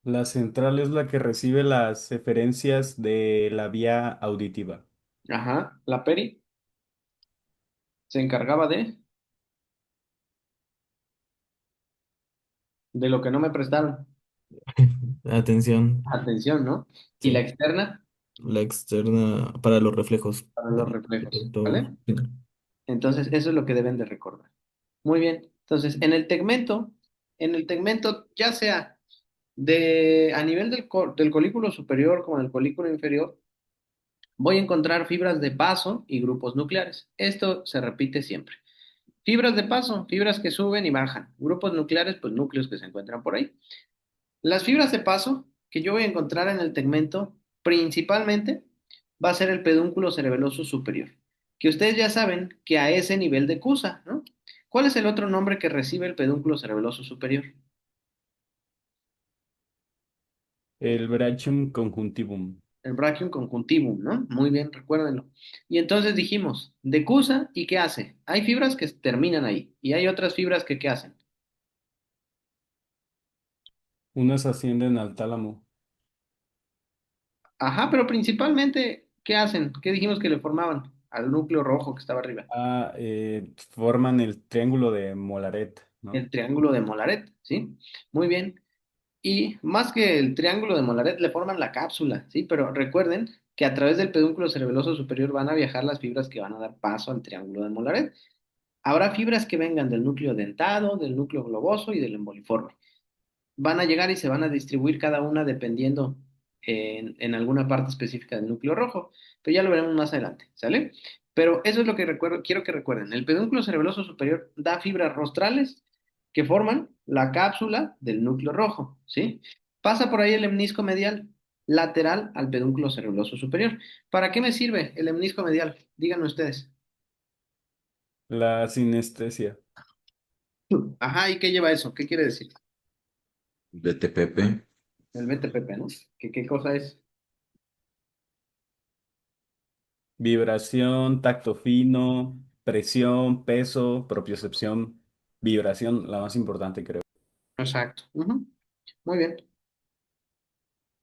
La central es la que recibe las eferencias de la vía auditiva. Ajá, la peri se encargaba de lo que no me prestaron Atención. atención, ¿no? Y la Sí. externa La externa para los reflejos para los del reflejos, efecto ¿vale? final. Entonces, eso es lo que deben de recordar. Muy bien. Entonces, en el tegmento, ya sea a nivel del colículo superior como del colículo inferior, voy a encontrar fibras de paso y grupos nucleares. Esto se repite siempre. Fibras de paso, fibras que suben y bajan. Grupos nucleares, pues núcleos que se encuentran por ahí. Las fibras de paso que yo voy a encontrar en el tegmento principalmente va a ser el pedúnculo cerebeloso superior, que ustedes ya saben que a ese nivel de CUSA, ¿no? ¿Cuál es el otro nombre que recibe el pedúnculo cerebeloso superior? El brachium conjuntivum. El brachium conjuntivum, ¿no? Muy bien, recuérdenlo. Y entonces dijimos, de CUSA, ¿y qué hace? Hay fibras que terminan ahí y hay otras fibras que ¿qué hacen? Unas ascienden al tálamo. Ajá, pero principalmente, ¿qué hacen? ¿Qué dijimos que le formaban al núcleo rojo que estaba arriba? Forman el triángulo de Molaret, ¿no? El triángulo de Molaret, ¿sí? Muy bien. Y más que el triángulo de Molaret, le forman la cápsula, ¿sí? Pero recuerden que a través del pedúnculo cerebeloso superior van a viajar las fibras que van a dar paso al triángulo de Molaret. Habrá fibras que vengan del núcleo dentado, del núcleo globoso y del emboliforme. Van a llegar y se van a distribuir cada una dependiendo en alguna parte específica del núcleo rojo, pero ya lo veremos más adelante, ¿sale? Pero eso es lo que recuerdo, quiero que recuerden. El pedúnculo cerebeloso superior da fibras rostrales que forman la cápsula del núcleo rojo, ¿sí? Pasa por ahí el lemnisco medial lateral al pedúnculo cerebeloso superior. ¿Para qué me sirve el lemnisco medial? Díganme ustedes. La sinestesia. Ajá, ¿y qué lleva eso? ¿Qué quiere decir? BTPP. El BTPP, ¿no? ¿Qué cosa es? Vibración, tacto fino, presión, peso, propiocepción, vibración, la más importante creo. Exacto. Ujú. Muy bien.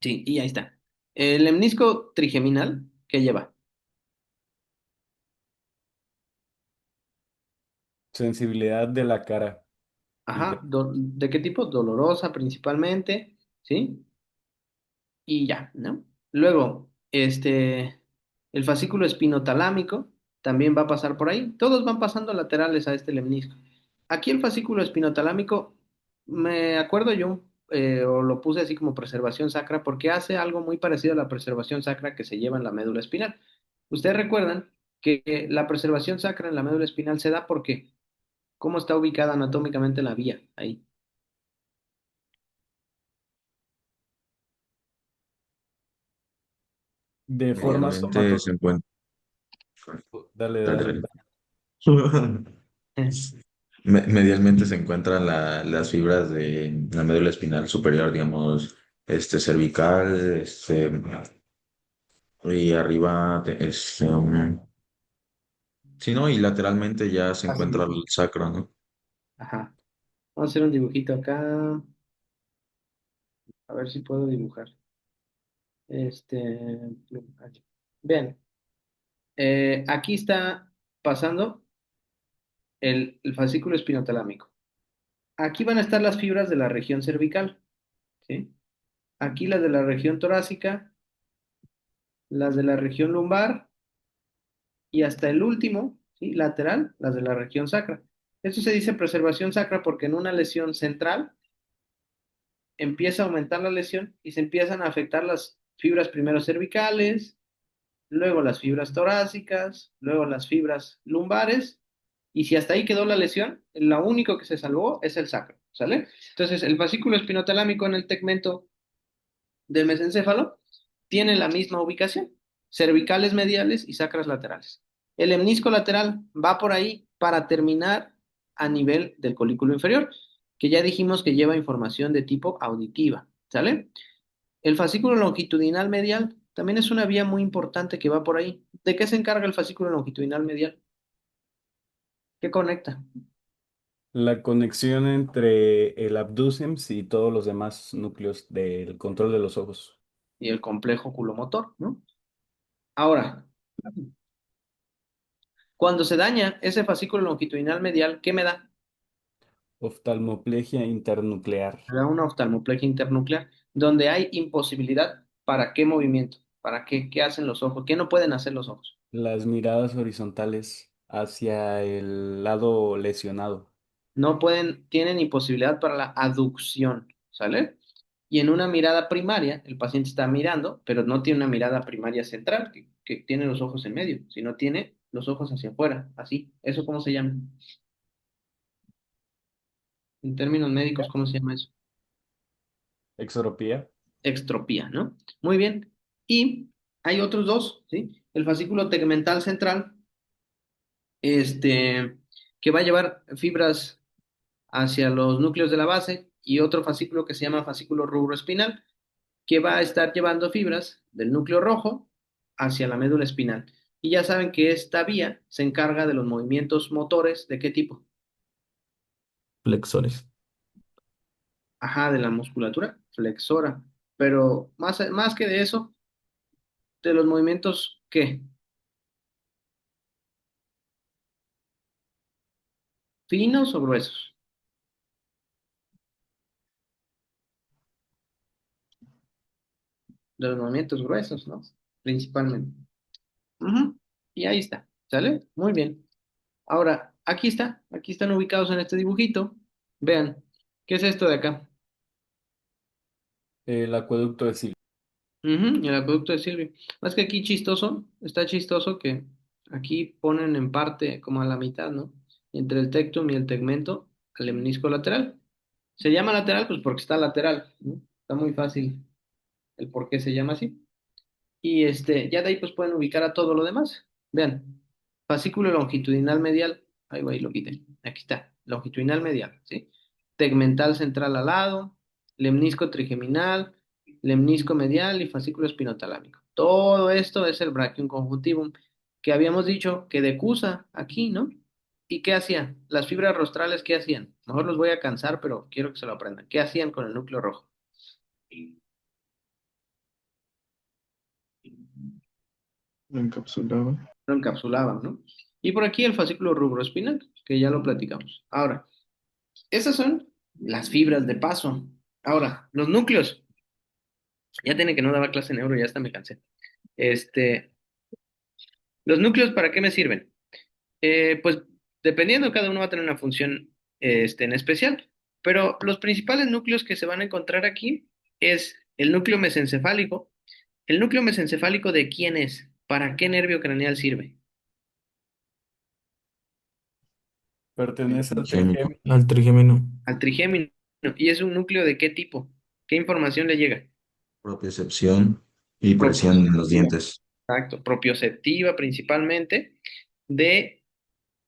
Sí, y ahí está. El lemnisco trigeminal, ¿qué lleva? Sensibilidad de la cara. Y Ajá, ya. ¿de qué tipo? Dolorosa principalmente, ¿sí? Y ya, ¿no? Luego, el fascículo espinotalámico también va a pasar por ahí. Todos van pasando laterales a este lemnisco. Aquí el fascículo espinotalámico, me acuerdo yo, o lo puse así como preservación sacra, porque hace algo muy parecido a la preservación sacra que se lleva en la médula espinal. Ustedes recuerdan que la preservación sacra en la médula espinal se da porque cómo está ubicada anatómicamente la vía ahí. De forma Medialmente se somatológica. encuentra. Dale, Dale, dale. dale. Medialmente se encuentran las fibras de la médula espinal superior, digamos, cervical, y arriba, sí, ¿no? Y lateralmente ya se encuentra Así. el sacro, ¿no? Ajá. Vamos a hacer un dibujito acá. A ver si puedo dibujar. Este, aquí. Bien, aquí está pasando el fascículo espinotalámico. Aquí van a estar las fibras de la región cervical, ¿sí? Aquí las de la región torácica, las de la región lumbar y hasta el último, ¿sí? Lateral, las de la región sacra. Esto se dice preservación sacra porque en una lesión central empieza a aumentar la lesión y se empiezan a afectar las fibras primero cervicales, luego las fibras torácicas, luego las fibras lumbares, y si hasta ahí quedó la lesión, lo único que se salvó es el sacro, ¿sale? Entonces, el fascículo espinotalámico en el tegmento del mesencéfalo tiene la misma ubicación, cervicales mediales y sacras laterales. El hemnisco lateral va por ahí para terminar a nivel del colículo inferior, que ya dijimos que lleva información de tipo auditiva, ¿sale? El fascículo longitudinal medial también es una vía muy importante que va por ahí. ¿De qué se encarga el fascículo longitudinal medial? ¿Qué conecta? La conexión entre el abducens y todos los demás núcleos del control de los ojos. Y el complejo oculomotor, ¿no? Ahora, cuando se daña ese fascículo longitudinal medial, ¿qué me da? Oftalmoplegia internuclear. Me da una oftalmoplegia internuclear, donde hay imposibilidad para qué movimiento, para qué hacen los ojos, qué no pueden hacer los ojos. Las miradas horizontales hacia el lado lesionado. No pueden, tienen imposibilidad para la aducción, ¿sale? Y en una mirada primaria, el paciente está mirando, pero no tiene una mirada primaria central, que tiene los ojos en medio, sino tiene los ojos hacia afuera, así. ¿Eso cómo se llama? En términos médicos, ¿cómo se llama eso? Exoropía. Extropía, ¿no? Muy bien. Y hay otros dos, ¿sí? El fascículo tegmental central, este, que va a llevar fibras hacia los núcleos de la base, y otro fascículo que se llama fascículo rubroespinal, que va a estar llevando fibras del núcleo rojo hacia la médula espinal. Y ya saben que esta vía se encarga de los movimientos motores, ¿de qué tipo? Flexores. Ajá, de la musculatura flexora. Pero más que de eso, de los movimientos, ¿qué? ¿Finos o gruesos? De los movimientos gruesos, ¿no? Principalmente. Ujú. Y ahí está, ¿sale? Muy bien. Ahora, aquí están ubicados en este dibujito. Vean, ¿qué es esto de acá? El acueducto de Silva. Ujú, el acueducto de Silvio. Más que aquí chistoso, está chistoso que aquí ponen en parte como a la mitad, ¿no? Entre el tectum y el tegmento, al menisco lateral. Se llama lateral, pues porque está lateral, ¿no? Está muy fácil el por qué se llama así. Y ya de ahí pues pueden ubicar a todo lo demás. Vean, fascículo longitudinal medial, ahí va, ahí lo quité. Aquí está, longitudinal medial, ¿sí? Tegmental central al lado, lemnisco trigeminal, lemnisco medial y fascículo espinotalámico. Todo esto es el brachium conjuntivum, que habíamos dicho que decusa aquí, ¿no? ¿Y qué hacían? Las fibras rostrales, ¿qué hacían? Mejor los voy a cansar, pero quiero que se lo aprendan. ¿Qué hacían con el núcleo rojo? Lo encapsulaba. Lo encapsulaban, ¿no? Y por aquí el fascículo rubroespinal, que ya lo platicamos. Ahora, esas son las fibras de paso. Ahora, los núcleos. Ya tiene que no daba clase en euro, ya hasta me cansé. Este, los núcleos, ¿para qué me sirven? Pues dependiendo, cada uno va a tener una función en especial, pero los principales núcleos que se van a encontrar aquí es el núcleo mesencefálico. ¿El núcleo mesencefálico de quién es? ¿Para qué nervio craneal sirve? Pertenece al Gemini. trigémino. Al trigémino. Al trigémino. ¿Y es un núcleo de qué tipo? ¿Qué información le llega? Propiocepción y presión en los Propioceptiva. dientes. exacto, propioceptiva principalmente, de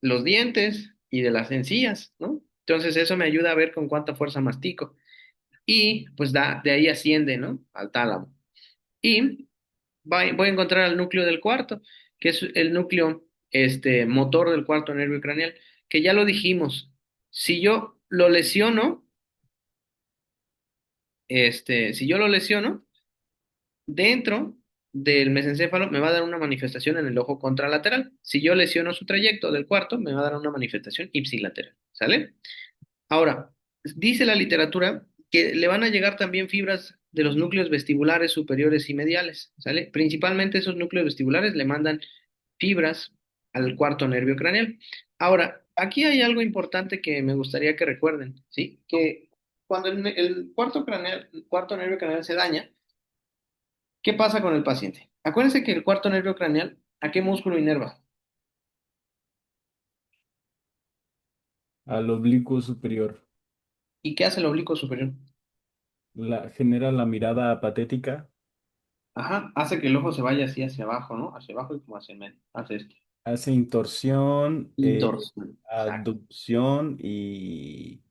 los dientes y de las encías, ¿no? Entonces eso me ayuda a ver con cuánta fuerza mastico. Y pues de ahí asciende, ¿no? Al tálamo. Y voy a encontrar el núcleo del cuarto, que es el núcleo motor del cuarto nervio craneal, que ya lo dijimos. Si yo lo lesiono, si yo lo lesiono, dentro del mesencéfalo me va a dar una manifestación en el ojo contralateral. Si yo lesiono su trayecto del cuarto, me va a dar una manifestación ipsilateral. ¿Sale? Ahora, dice la literatura que le van a llegar también fibras de los núcleos vestibulares superiores y mediales, ¿sale? Principalmente esos núcleos vestibulares le mandan fibras al cuarto nervio craneal. Ahora, aquí hay algo importante que me gustaría que recuerden, ¿sí? Que cuando el cuarto nervio craneal se daña, ¿qué pasa con el paciente? Acuérdense que el cuarto nervio craneal, ¿a qué músculo inerva? Al oblicuo superior. ¿Y qué hace el oblicuo superior? Genera la mirada apatética, Ajá, hace que el ojo se vaya así hacia abajo, ¿no? Hacia abajo y como hacia el medio. Hace esto. hace intorsión, Intorsión. Exacto. abducción y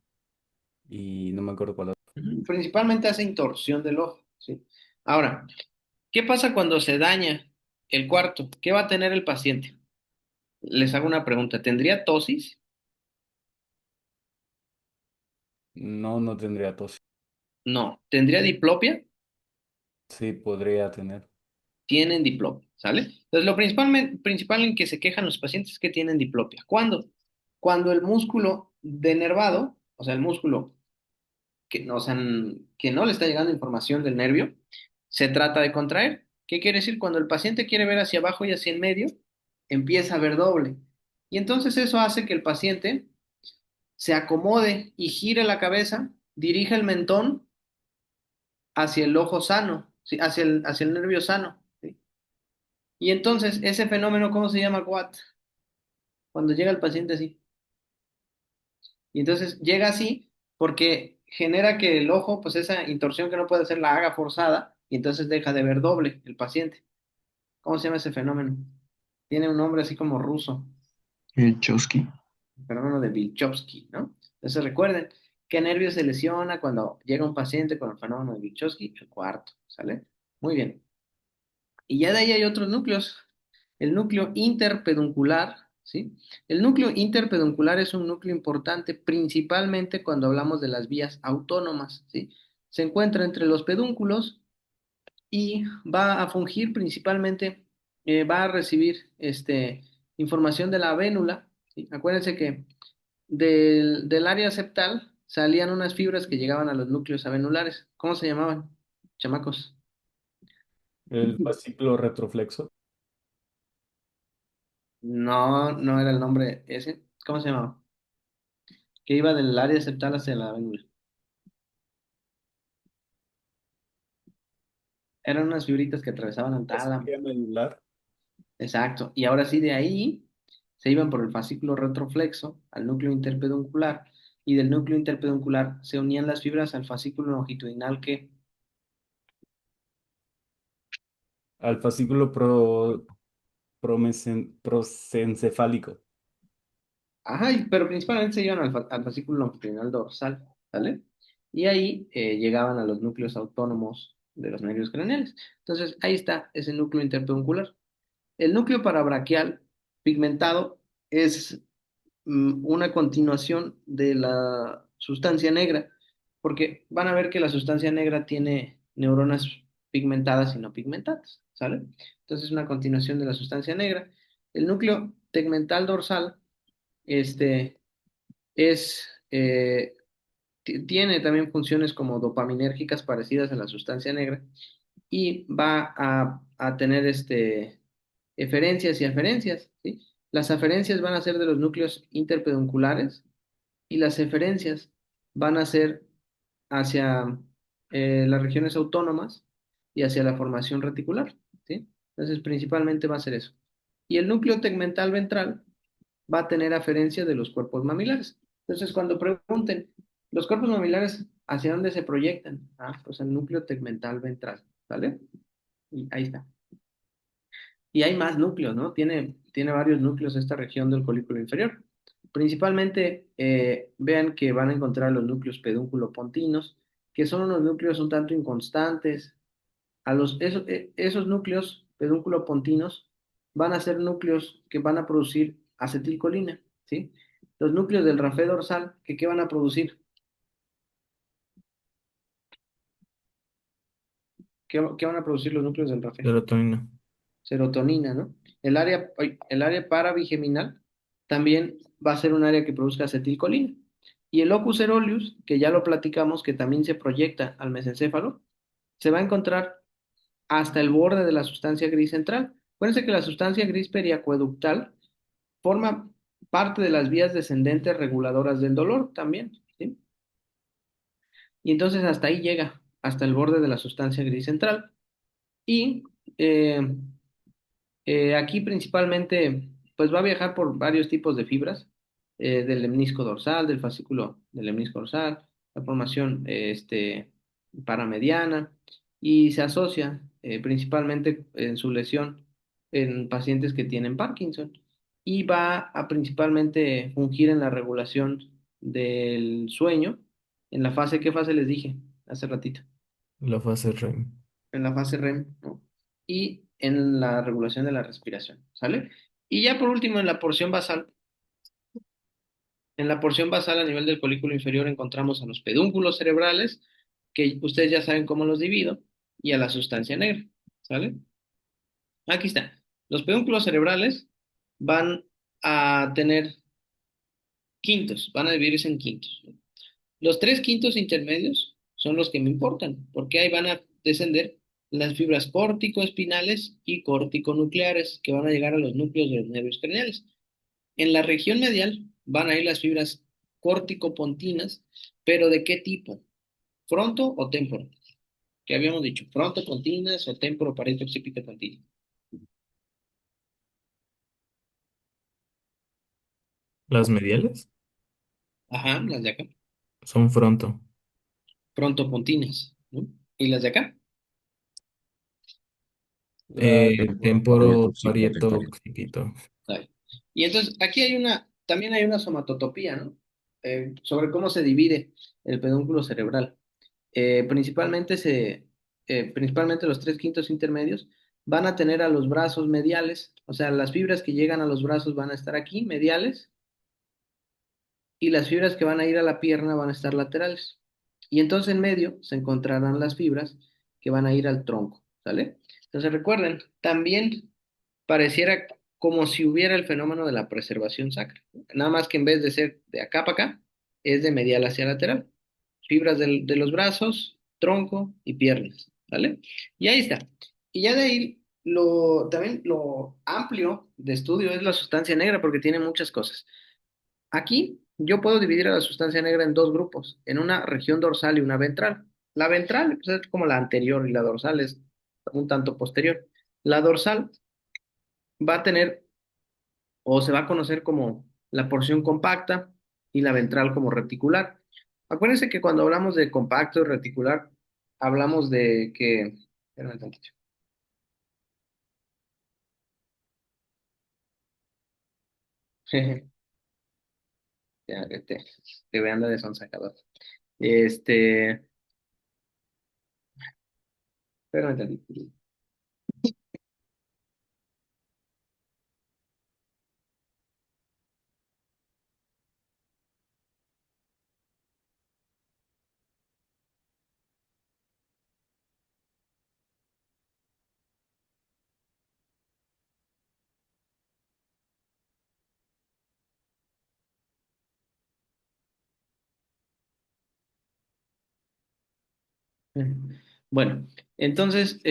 no me acuerdo cuál otro. Ujú. Principalmente hace intorsión del ojo, ¿sí? Ahora, ¿qué pasa cuando se daña el cuarto? ¿Qué va a tener el paciente? Les hago una pregunta. ¿Tendría tosis? No, no tendría tos. No. ¿Tendría diplopia? Sí, podría tener. Tienen diplopia, ¿sale? Entonces, lo principal en que se quejan los pacientes es que tienen diplopia. ¿Cuándo? Cuando el músculo denervado, o sea, el músculo o sea, que no le está llegando información del nervio, se trata de contraer. ¿Qué quiere decir? Cuando el paciente quiere ver hacia abajo y hacia en medio, empieza a ver doble. Y entonces eso hace que el paciente se acomode y gire la cabeza, dirija el mentón hacia el ojo sano, ¿sí? Hacia el nervio sano, ¿sí? Y entonces ese fenómeno, ¿cómo se llama, Watt? Cuando llega el paciente así. Y entonces llega así porque genera que el ojo, pues esa intorsión que no puede hacer, la haga forzada y entonces deja de ver doble el paciente. ¿Cómo se llama ese fenómeno? Tiene un nombre así como ruso, Chosky. el fenómeno de Vilchowsky, ¿no? Entonces recuerden, ¿qué nervio se lesiona cuando llega un paciente con el fenómeno de Vilchowsky? El cuarto, ¿sale? Muy bien. Y ya de ahí hay otros núcleos. El núcleo interpeduncular, ¿sí? El núcleo interpeduncular es un núcleo importante principalmente cuando hablamos de las vías autónomas, ¿sí? Se encuentra entre los pedúnculos y va a fungir principalmente, va a recibir información de la vénula, ¿sí? Acuérdense que del área septal salían unas fibras que llegaban a los núcleos avenulares. ¿Cómo se llamaban, chamacos? El fascículo retroflexo. No, no era el nombre ese. ¿Cómo se llamaba? Que iba del área septal hacia la vénula. Eran unas fibritas que atravesaban el tálamo. Fascia medular. Exacto. Y ahora sí, de ahí se iban por el fascículo retroflexo al núcleo interpeduncular y del núcleo interpeduncular se unían las fibras al fascículo longitudinal que, Al fascículo prosencefálico. ajá, pero principalmente se iban al fascículo longitudinal dorsal, ¿sale? Y ahí llegaban a los núcleos autónomos de los nervios craneales. Entonces, ahí está ese núcleo interpeduncular. El núcleo parabraquial pigmentado es una continuación de la sustancia negra, porque van a ver que la sustancia negra tiene neuronas pigmentadas y no pigmentadas, ¿sale? Entonces es una continuación de la sustancia negra. El núcleo tegmental dorsal, este, tiene también funciones como dopaminérgicas parecidas a la sustancia negra y va a tener eferencias y aferencias, ¿sí? Las aferencias van a ser de los núcleos interpedunculares y las eferencias van a ser hacia las regiones autónomas y hacia la formación reticular, ¿sí? Entonces, principalmente va a ser eso. Y el núcleo tegmental ventral va a tener aferencia de los cuerpos mamilares. Entonces, cuando pregunten, ¿los cuerpos mamilares hacia dónde se proyectan? Ah, pues el núcleo tegmental ventral, ¿vale? Y ahí está. Y hay más núcleos, ¿no? Tiene varios núcleos esta región del folículo inferior. Principalmente, vean que van a encontrar los núcleos pedúnculo-pontinos, que son unos núcleos un tanto inconstantes. Esos núcleos pedúnculo-pontinos van a ser núcleos que van a producir acetilcolina, ¿sí? Los núcleos del rafé dorsal, ¿qué van a producir? ¿Qué van a producir los núcleos del rafé? Serotonina. Serotonina, ¿no? El área parabigeminal también va a ser un área que produzca acetilcolina. Y el locus coeruleus, que ya lo platicamos, que también se proyecta al mesencéfalo, se va a encontrar hasta el borde de la sustancia gris central. Acuérdense que la sustancia gris periacueductal forma parte de las vías descendentes reguladoras del dolor también, ¿sí? Y entonces hasta ahí llega, hasta el borde de la sustancia gris central. Y eh, aquí principalmente, pues va a viajar por varios tipos de fibras, del lemnisco dorsal, del fascículo del lemnisco dorsal, la formación paramediana, y se asocia principalmente en su lesión en pacientes que tienen Parkinson, y va a principalmente fungir en la regulación del sueño, en la fase, ¿qué fase les dije hace ratito? La fase REM. En la fase REM, ¿no? Y en la regulación de la respiración, ¿sale? Y ya por último, en la porción basal a nivel del colículo inferior encontramos a los pedúnculos cerebrales, que ustedes ya saben cómo los divido, y a la sustancia negra, ¿sale? Aquí está. Los pedúnculos cerebrales van a tener quintos, van a dividirse en quintos, ¿no? Los tres quintos intermedios son los que me importan, porque ahí van a descender las fibras córtico-espinales y córtico-nucleares, que van a llegar a los núcleos de los nervios craneales. En la región medial van a ir las fibras córtico-pontinas, pero ¿de qué tipo? ¿Fronto o témporo? Que habíamos dicho, fronto-pontinas o temporo-parieto-occipito-pontinas. Las mediales Ajá, las de acá. son fronto. Frontopontinas, ¿no? ¿Y las de acá? La Temporo, parieto, temporo. occipito. Ahí. Y entonces aquí también hay una somatotopía, ¿no? Sobre cómo se divide el pedúnculo cerebral. Principalmente los tres quintos intermedios van a tener a los brazos mediales, o sea, las fibras que llegan a los brazos van a estar aquí, mediales, y las fibras que van a ir a la pierna van a estar laterales. Y entonces en medio se encontrarán las fibras que van a ir al tronco, ¿sale? Entonces recuerden, también pareciera como si hubiera el fenómeno de la preservación sacra, ¿no? Nada más que en vez de ser de acá para acá, es de medial hacia lateral. Fibras de los brazos, tronco y piernas, ¿vale? Y ahí está. Y ya de ahí, también lo amplio de estudio es la sustancia negra porque tiene muchas cosas. Aquí yo puedo dividir a la sustancia negra en dos grupos, en una región dorsal y una ventral. La ventral pues, es como la anterior y la dorsal es un tanto posterior. La dorsal va a tener o se va a conocer como la porción compacta y la ventral como reticular. Acuérdense que cuando hablamos de compacto y reticular, hablamos de que... Espérame tantito. Ya, te vean la de sonsacador. Este, espérame tantito. Bueno, entonces,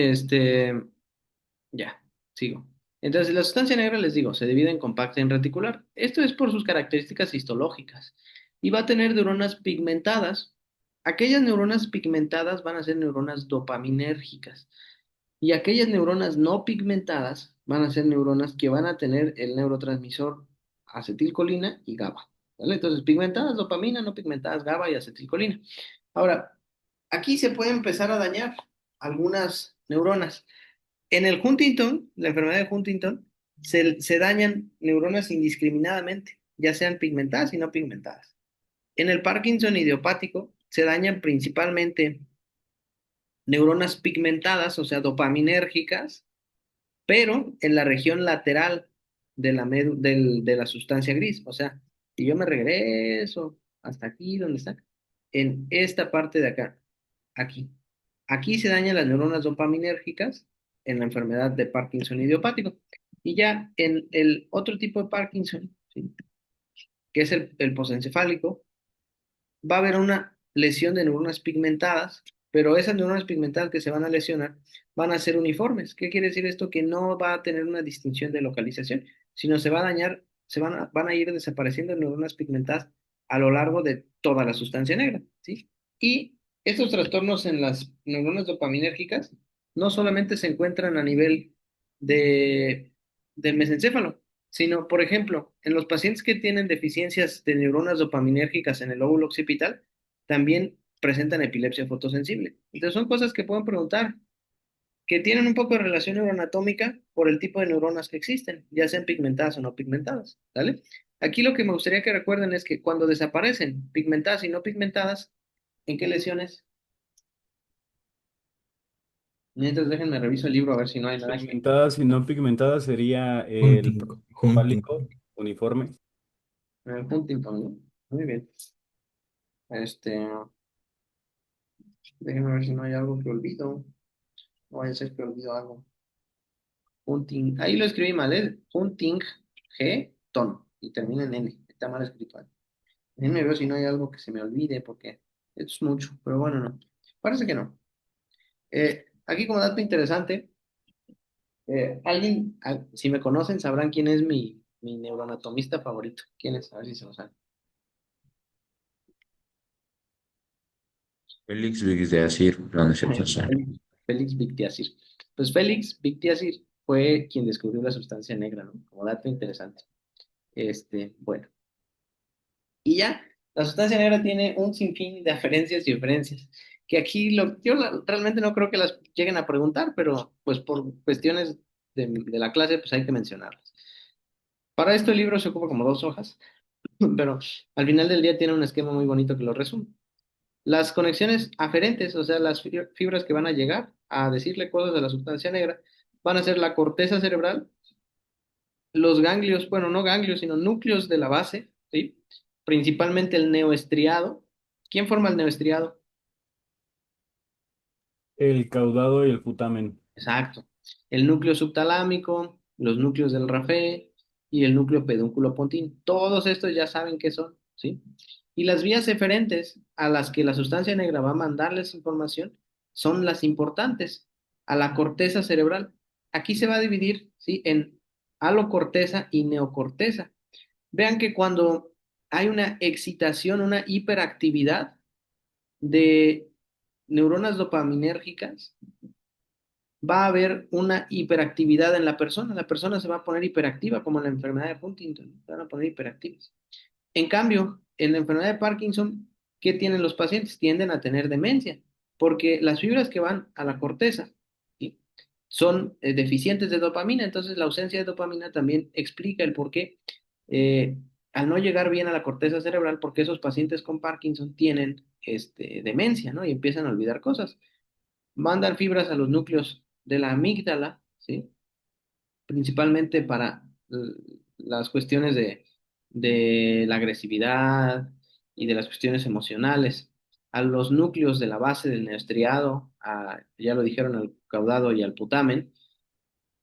ya, sigo. Entonces, la sustancia negra, les digo, se divide en compacta y en reticular. Esto es por sus características histológicas. Y va a tener neuronas pigmentadas. Aquellas neuronas pigmentadas van a ser neuronas dopaminérgicas. Y aquellas neuronas no pigmentadas van a ser neuronas que van a tener el neurotransmisor acetilcolina y GABA. ¿Vale? Entonces, pigmentadas, dopamina, no pigmentadas, GABA y acetilcolina. Ahora, aquí se puede empezar a dañar algunas neuronas. En el Huntington, la enfermedad de Huntington, se dañan neuronas indiscriminadamente, ya sean pigmentadas y no pigmentadas. En el Parkinson idiopático se dañan principalmente neuronas pigmentadas, o sea, dopaminérgicas, pero en la región lateral de la sustancia gris. O sea, si yo me regreso hasta aquí, ¿dónde está? En esta parte de acá, aquí. Aquí se dañan las neuronas dopaminérgicas en la enfermedad de Parkinson idiopático. Y ya en el otro tipo de Parkinson, ¿sí? Que es el posencefálico, va a haber una lesión de neuronas pigmentadas, pero esas neuronas pigmentadas que se van a lesionar van a ser uniformes. ¿Qué quiere decir esto? Que no va a tener una distinción de localización, sino se va a dañar, van a ir desapareciendo neuronas pigmentadas a lo largo de toda la sustancia negra, ¿sí? Y estos trastornos en las neuronas dopaminérgicas no solamente se encuentran a nivel de, del mesencéfalo, sino, por ejemplo, en los pacientes que tienen deficiencias de neuronas dopaminérgicas en el lóbulo occipital, también presentan epilepsia fotosensible. Entonces, son cosas que pueden preguntar, que tienen un poco de relación neuroanatómica por el tipo de neuronas que existen, ya sean pigmentadas o no pigmentadas, ¿vale? Aquí lo que me gustaría que recuerden es que cuando desaparecen pigmentadas y no pigmentadas, ¿en qué lesiones? Mientras déjenme reviso el libro a ver si no hay nada que... Pigmentadas y no pigmentadas sería el Hunting, proencefálico Hunting. uniforme. En el Huntington, ¿no? Muy bien. Este, déjenme ver si no hay algo que olvido. No vaya a ser que olvido algo. Hunting. Ahí lo escribí mal, ¿eh? Hunting G ton. Y termina en N. Está mal escrito. Déjenme ver si no hay algo que se me olvide, porque esto es mucho. Pero bueno, no. Parece que no. Aquí como dato interesante, si me conocen, sabrán quién es mi neuroanatomista favorito. ¿Quién es? A ver si se lo saben. Félix Bigdeasir, no, no es cierto, Félix, Félix Victiazir. Pues Félix Victiazir fue quien descubrió la sustancia negra, ¿no? Como dato interesante. Bueno. Y ya, la sustancia negra tiene un sinfín de aferencias y diferencias, que aquí realmente no creo que las lleguen a preguntar, pero pues por cuestiones de la clase, pues hay que mencionarlas. Para esto el libro se ocupa como 2 hojas, pero al final del día tiene un esquema muy bonito que lo resume. Las conexiones aferentes, o sea, las fibras que van a llegar a decirle cosas de la sustancia negra, van a ser la corteza cerebral, los ganglios, bueno, no ganglios, sino núcleos de la base, ¿sí? Principalmente el neoestriado. ¿Quién forma el neoestriado? El caudado y el putamen. Exacto. El núcleo subtalámico, los núcleos del Rapé y el núcleo pedúnculo pontino. Todos estos ya saben qué son, ¿sí? Y las vías eferentes a las que la sustancia negra va a mandarles información son las importantes, a la corteza cerebral. Aquí se va a dividir, ¿sí? En alocorteza y neocorteza. Vean que cuando hay una excitación, una hiperactividad de neuronas dopaminérgicas, va a haber una hiperactividad en la persona se va a poner hiperactiva, como en la enfermedad de Huntington, se van a poner hiperactivas. En cambio, en la enfermedad de Parkinson, ¿qué tienen los pacientes? Tienden a tener demencia, porque las fibras que van a la corteza, ¿sí? Son deficientes de dopamina, entonces la ausencia de dopamina también explica el por qué, eh, al no llegar bien a la corteza cerebral, porque esos pacientes con Parkinson tienen demencia, ¿no? Y empiezan a olvidar cosas. Mandan fibras a los núcleos de la amígdala, ¿sí? Principalmente para las cuestiones de la agresividad y de las cuestiones emocionales, a los núcleos de la base del neostriado, ya lo dijeron, al caudado y al putamen,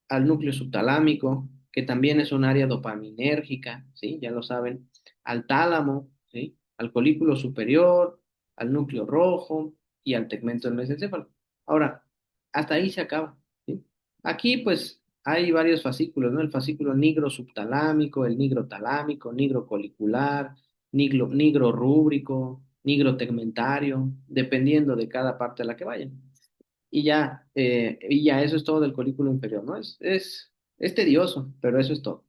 al núcleo subtalámico, que también es un área dopaminérgica, ¿sí? Ya lo saben, al tálamo, ¿sí? Al colículo superior, al núcleo rojo y al tegmento del mesencéfalo. Ahora, hasta ahí se acaba, ¿sí? Aquí, pues, hay varios fascículos, ¿no? El fascículo nigrosubtalámico, el nigrotalámico, nigrocolicular, nigrorúbrico, nigrotegmentario, dependiendo de cada parte a la que vayan. Y ya eso es todo del colículo inferior, ¿no? Es tedioso, pero eso es todo.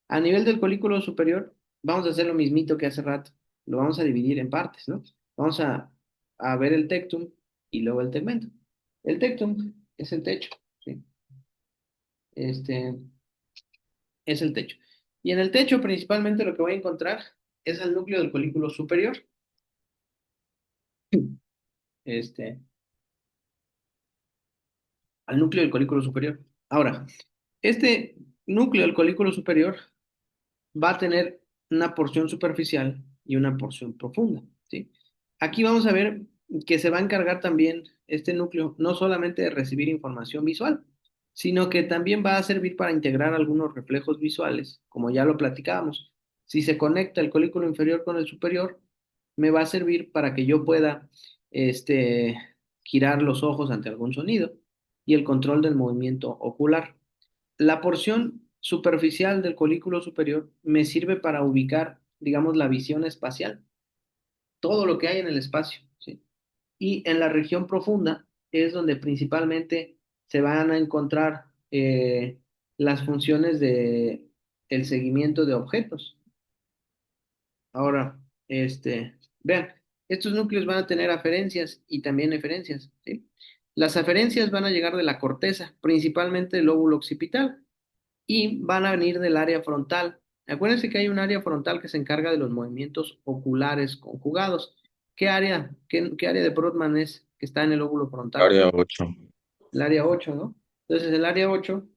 A nivel del colículo superior, vamos a hacer lo mismito que hace rato. Lo vamos a dividir en partes, ¿no? Vamos a ver el tectum y luego el tegmento. El tectum es el techo, ¿sí? este, es el techo. Y en el techo principalmente lo que voy a encontrar es el núcleo del colículo superior. Este, al núcleo del colículo superior. Ahora, este núcleo del colículo superior va a tener una porción superficial y una porción profunda, ¿sí? Aquí vamos a ver que se va a encargar también este núcleo no solamente de recibir información visual, sino que también va a servir para integrar algunos reflejos visuales, como ya lo platicábamos. Si se conecta el colículo inferior con el superior, me va a servir para que yo pueda este, girar los ojos ante algún sonido y el control del movimiento ocular. La porción superficial del colículo superior me sirve para ubicar, digamos, la visión espacial, todo lo que hay en el espacio, ¿sí? Y en la región profunda es donde principalmente se van a encontrar las funciones de el seguimiento de objetos. Ahora, vean, estos núcleos van a tener aferencias y también eferencias, ¿sí? Las aferencias van a llegar de la corteza, principalmente del lóbulo occipital, y van a venir del área frontal. Acuérdense que hay un área frontal que se encarga de los movimientos oculares conjugados. ¿Qué área de Brodmann es que está en el lóbulo frontal? Área 8. El área 8, ¿no? Entonces, el área 8,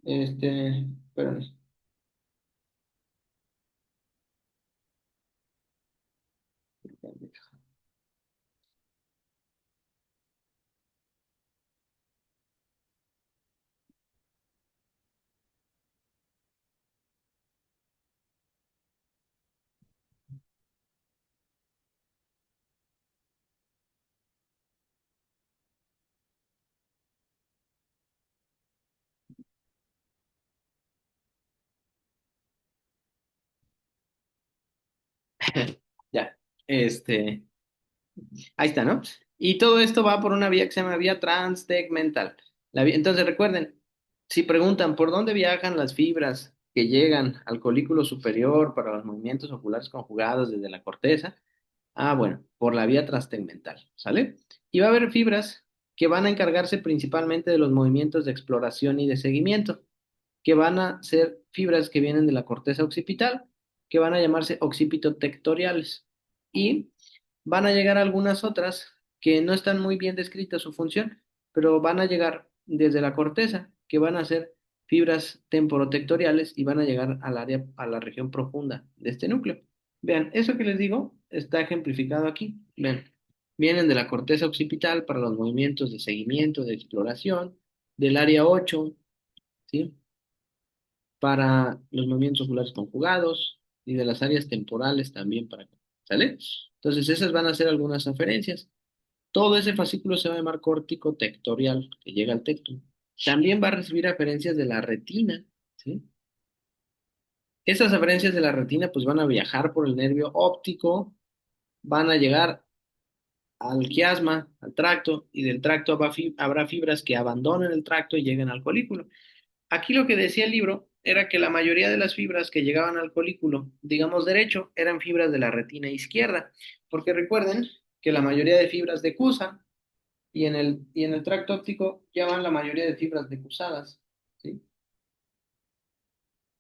espérame. Ya, ahí está, ¿no? Y todo esto va por una vía que se llama vía transtegmental. Entonces recuerden, si preguntan por dónde viajan las fibras que llegan al colículo superior para los movimientos oculares conjugados desde la corteza, bueno, por la vía transtegmental, ¿sale? Y va a haber fibras que van a encargarse principalmente de los movimientos de exploración y de seguimiento, que van a ser fibras que vienen de la corteza occipital, que van a llamarse occipitotectoriales. Y van a llegar algunas otras que no están muy bien descritas su función, pero van a llegar desde la corteza, que van a ser fibras temporotectoriales y van a llegar al área, a la región profunda de este núcleo. Vean, eso que les digo está ejemplificado aquí. Vean, vienen de la corteza occipital para los movimientos de seguimiento, de exploración, del área 8, ¿sí? Para los movimientos oculares conjugados y de las áreas temporales también para, ¿sale? Entonces esas van a ser algunas aferencias. Todo ese fascículo se va a llamar córtico tectorial, que llega al tectum. También va a recibir aferencias de la retina, ¿sí? Esas aferencias de la retina pues van a viajar por el nervio óptico, van a llegar al quiasma, al tracto, y del tracto habrá fibras que abandonen el tracto y lleguen al colículo. Aquí lo que decía el libro era que la mayoría de las fibras que llegaban al colículo, digamos derecho, eran fibras de la retina izquierda, porque recuerden que la mayoría de fibras decusan y en el tracto óptico ya van la mayoría de fibras decusadas, ¿sí?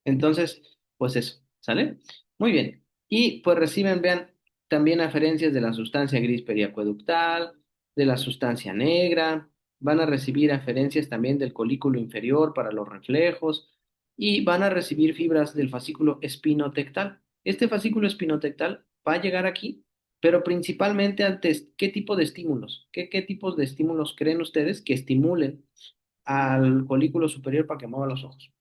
Entonces, pues eso, ¿sale? Muy bien. Y pues reciben, vean, también aferencias de la sustancia gris periacueductal, de la sustancia negra, van a recibir aferencias también del colículo inferior para los reflejos y van a recibir fibras del fascículo espinotectal. Este fascículo espinotectal va a llegar aquí, pero principalmente ante qué tipo de estímulos, qué tipos de estímulos creen ustedes que estimulen al colículo superior para que mueva los ojos.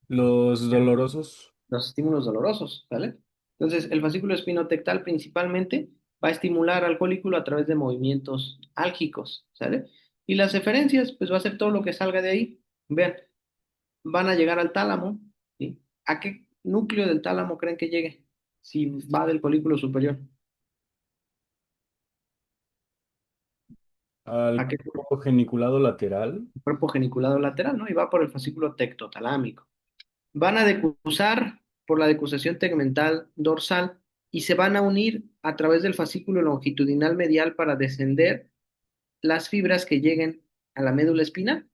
Los dolorosos. Los estímulos dolorosos, ¿vale? Entonces, el fascículo espinotectal principalmente va a estimular al folículo a través de movimientos álgicos, ¿sale? Y las eferencias, pues va a ser todo lo que salga de ahí. Vean, van a llegar al tálamo, ¿sí? ¿A qué núcleo del tálamo creen que llegue? Si va del folículo superior. ¿A Al qué cuerpo geniculado lateral. cuerpo geniculado lateral, ¿no? Y va por el fascículo tectotalámico. Van a decusar por la decusación tegmental dorsal y se van a unir a través del fascículo longitudinal medial para descender las fibras que lleguen a la médula espinal.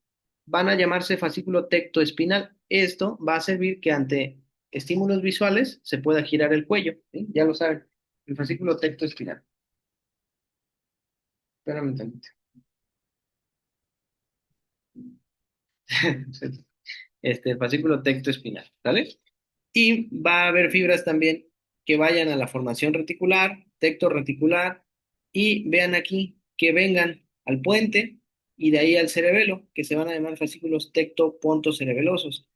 Van a llamarse fascículo tectoespinal. Esto va a servir que ante estímulos visuales se pueda girar el cuello, ¿sí? Ya lo saben, el fascículo tectoespinal. Espérame un tantito. El fascículo tectoespinal, ¿vale? Y va a haber fibras también que vayan a la formación reticular, tecto reticular, y vean aquí que vengan al puente y de ahí al cerebelo, que se van a llamar fascículos tectopontocerebelosos.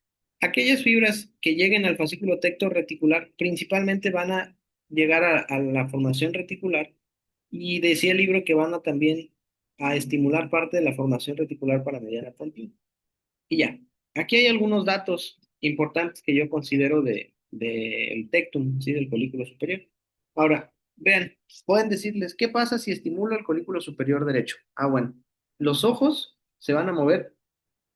Aquellas fibras que lleguen al fascículo tecto reticular principalmente van a llegar a la formación reticular y decía el libro que van a también a estimular parte de la formación reticular para mediana pontina. Y ya, aquí hay algunos datos importantes que yo considero del tectum, ¿sí? Del colículo superior. Ahora, vean, pueden decirles, ¿qué pasa si estimulo el colículo superior derecho? Ah, bueno, los ojos se van a mover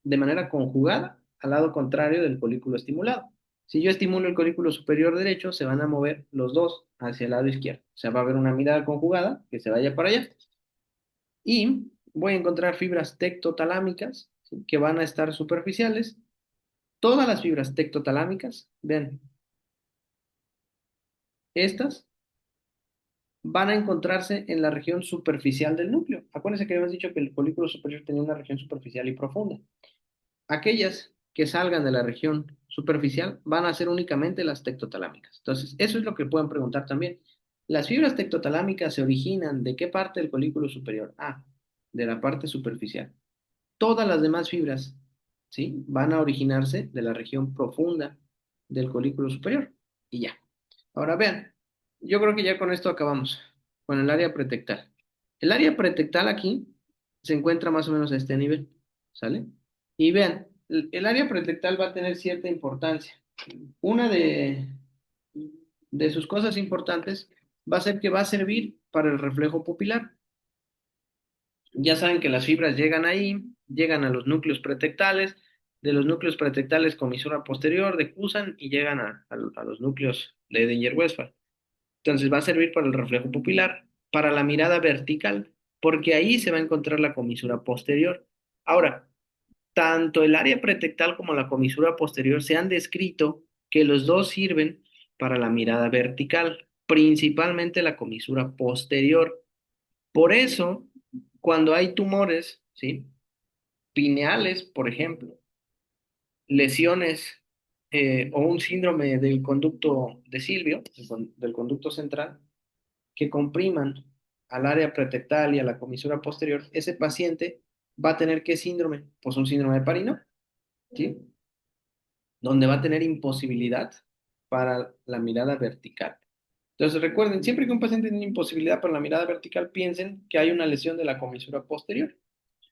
de manera conjugada al lado contrario del colículo estimulado. Si yo estimulo el colículo superior derecho, se van a mover los dos hacia el lado izquierdo. O sea, va a haber una mirada conjugada que se vaya para allá. Y voy a encontrar fibras tectotalámicas, ¿sí? Que van a estar superficiales. Todas las fibras tectotalámicas, vean, estas van a encontrarse en la región superficial del núcleo. Acuérdense que habíamos dicho que el folículo superior tenía una región superficial y profunda. Aquellas que salgan de la región superficial van a ser únicamente las tectotalámicas. Entonces, eso es lo que pueden preguntar también. ¿Las fibras tectotalámicas se originan de qué parte del folículo superior? Ah, de la parte superficial. Todas las demás fibras, ¿sí? Van a originarse de la región profunda del colículo superior. Y ya. Ahora vean, yo creo que ya con esto acabamos, con el área pretectal. El área pretectal aquí se encuentra más o menos a este nivel, ¿sale? Y vean, el área pretectal va a tener cierta importancia. Una de sus cosas importantes va a ser que va a servir para el reflejo pupilar. Ya saben que las fibras llegan ahí, llegan a los núcleos pretectales, de los núcleos pretectales comisura posterior, decusan y llegan a los núcleos de Edinger-Westphal. Entonces va a servir para el reflejo pupilar, para la mirada vertical, porque ahí se va a encontrar la comisura posterior. Ahora, tanto el área pretectal como la comisura posterior se han descrito que los dos sirven para la mirada vertical, principalmente la comisura posterior. Por eso, cuando hay tumores, ¿sí? Pineales, por ejemplo, lesiones o un síndrome del conducto de Silvio, del conducto central, que compriman al área pretectal y a la comisura posterior, ese paciente va a tener ¿qué síndrome? Pues un síndrome de Parino, ¿sí? Donde va a tener imposibilidad para la mirada vertical. Entonces recuerden, siempre que un paciente tiene imposibilidad para la mirada vertical, piensen que hay una lesión de la comisura posterior.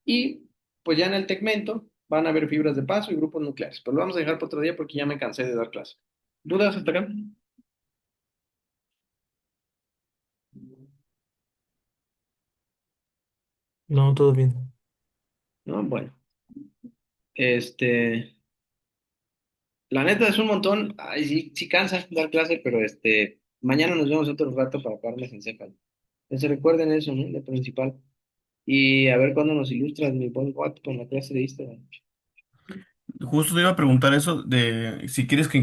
Y pues ya en el tegmento van a haber fibras de paso y grupos nucleares. Pero lo vamos a dejar para otro día porque ya me cansé de dar clase. ¿Dudas hasta acá? No, todo bien. No, bueno. Este, la neta es un montón. Ay, sí, sí cansa dar clase, pero mañana nos vemos otro rato para acabarles encéfalo. Entonces recuerden eso, ¿no? Lo principal. Y a ver cuándo nos ilustras, mi buen Watt, con la clase de Instagram. Justo te iba a preguntar eso de si quieres que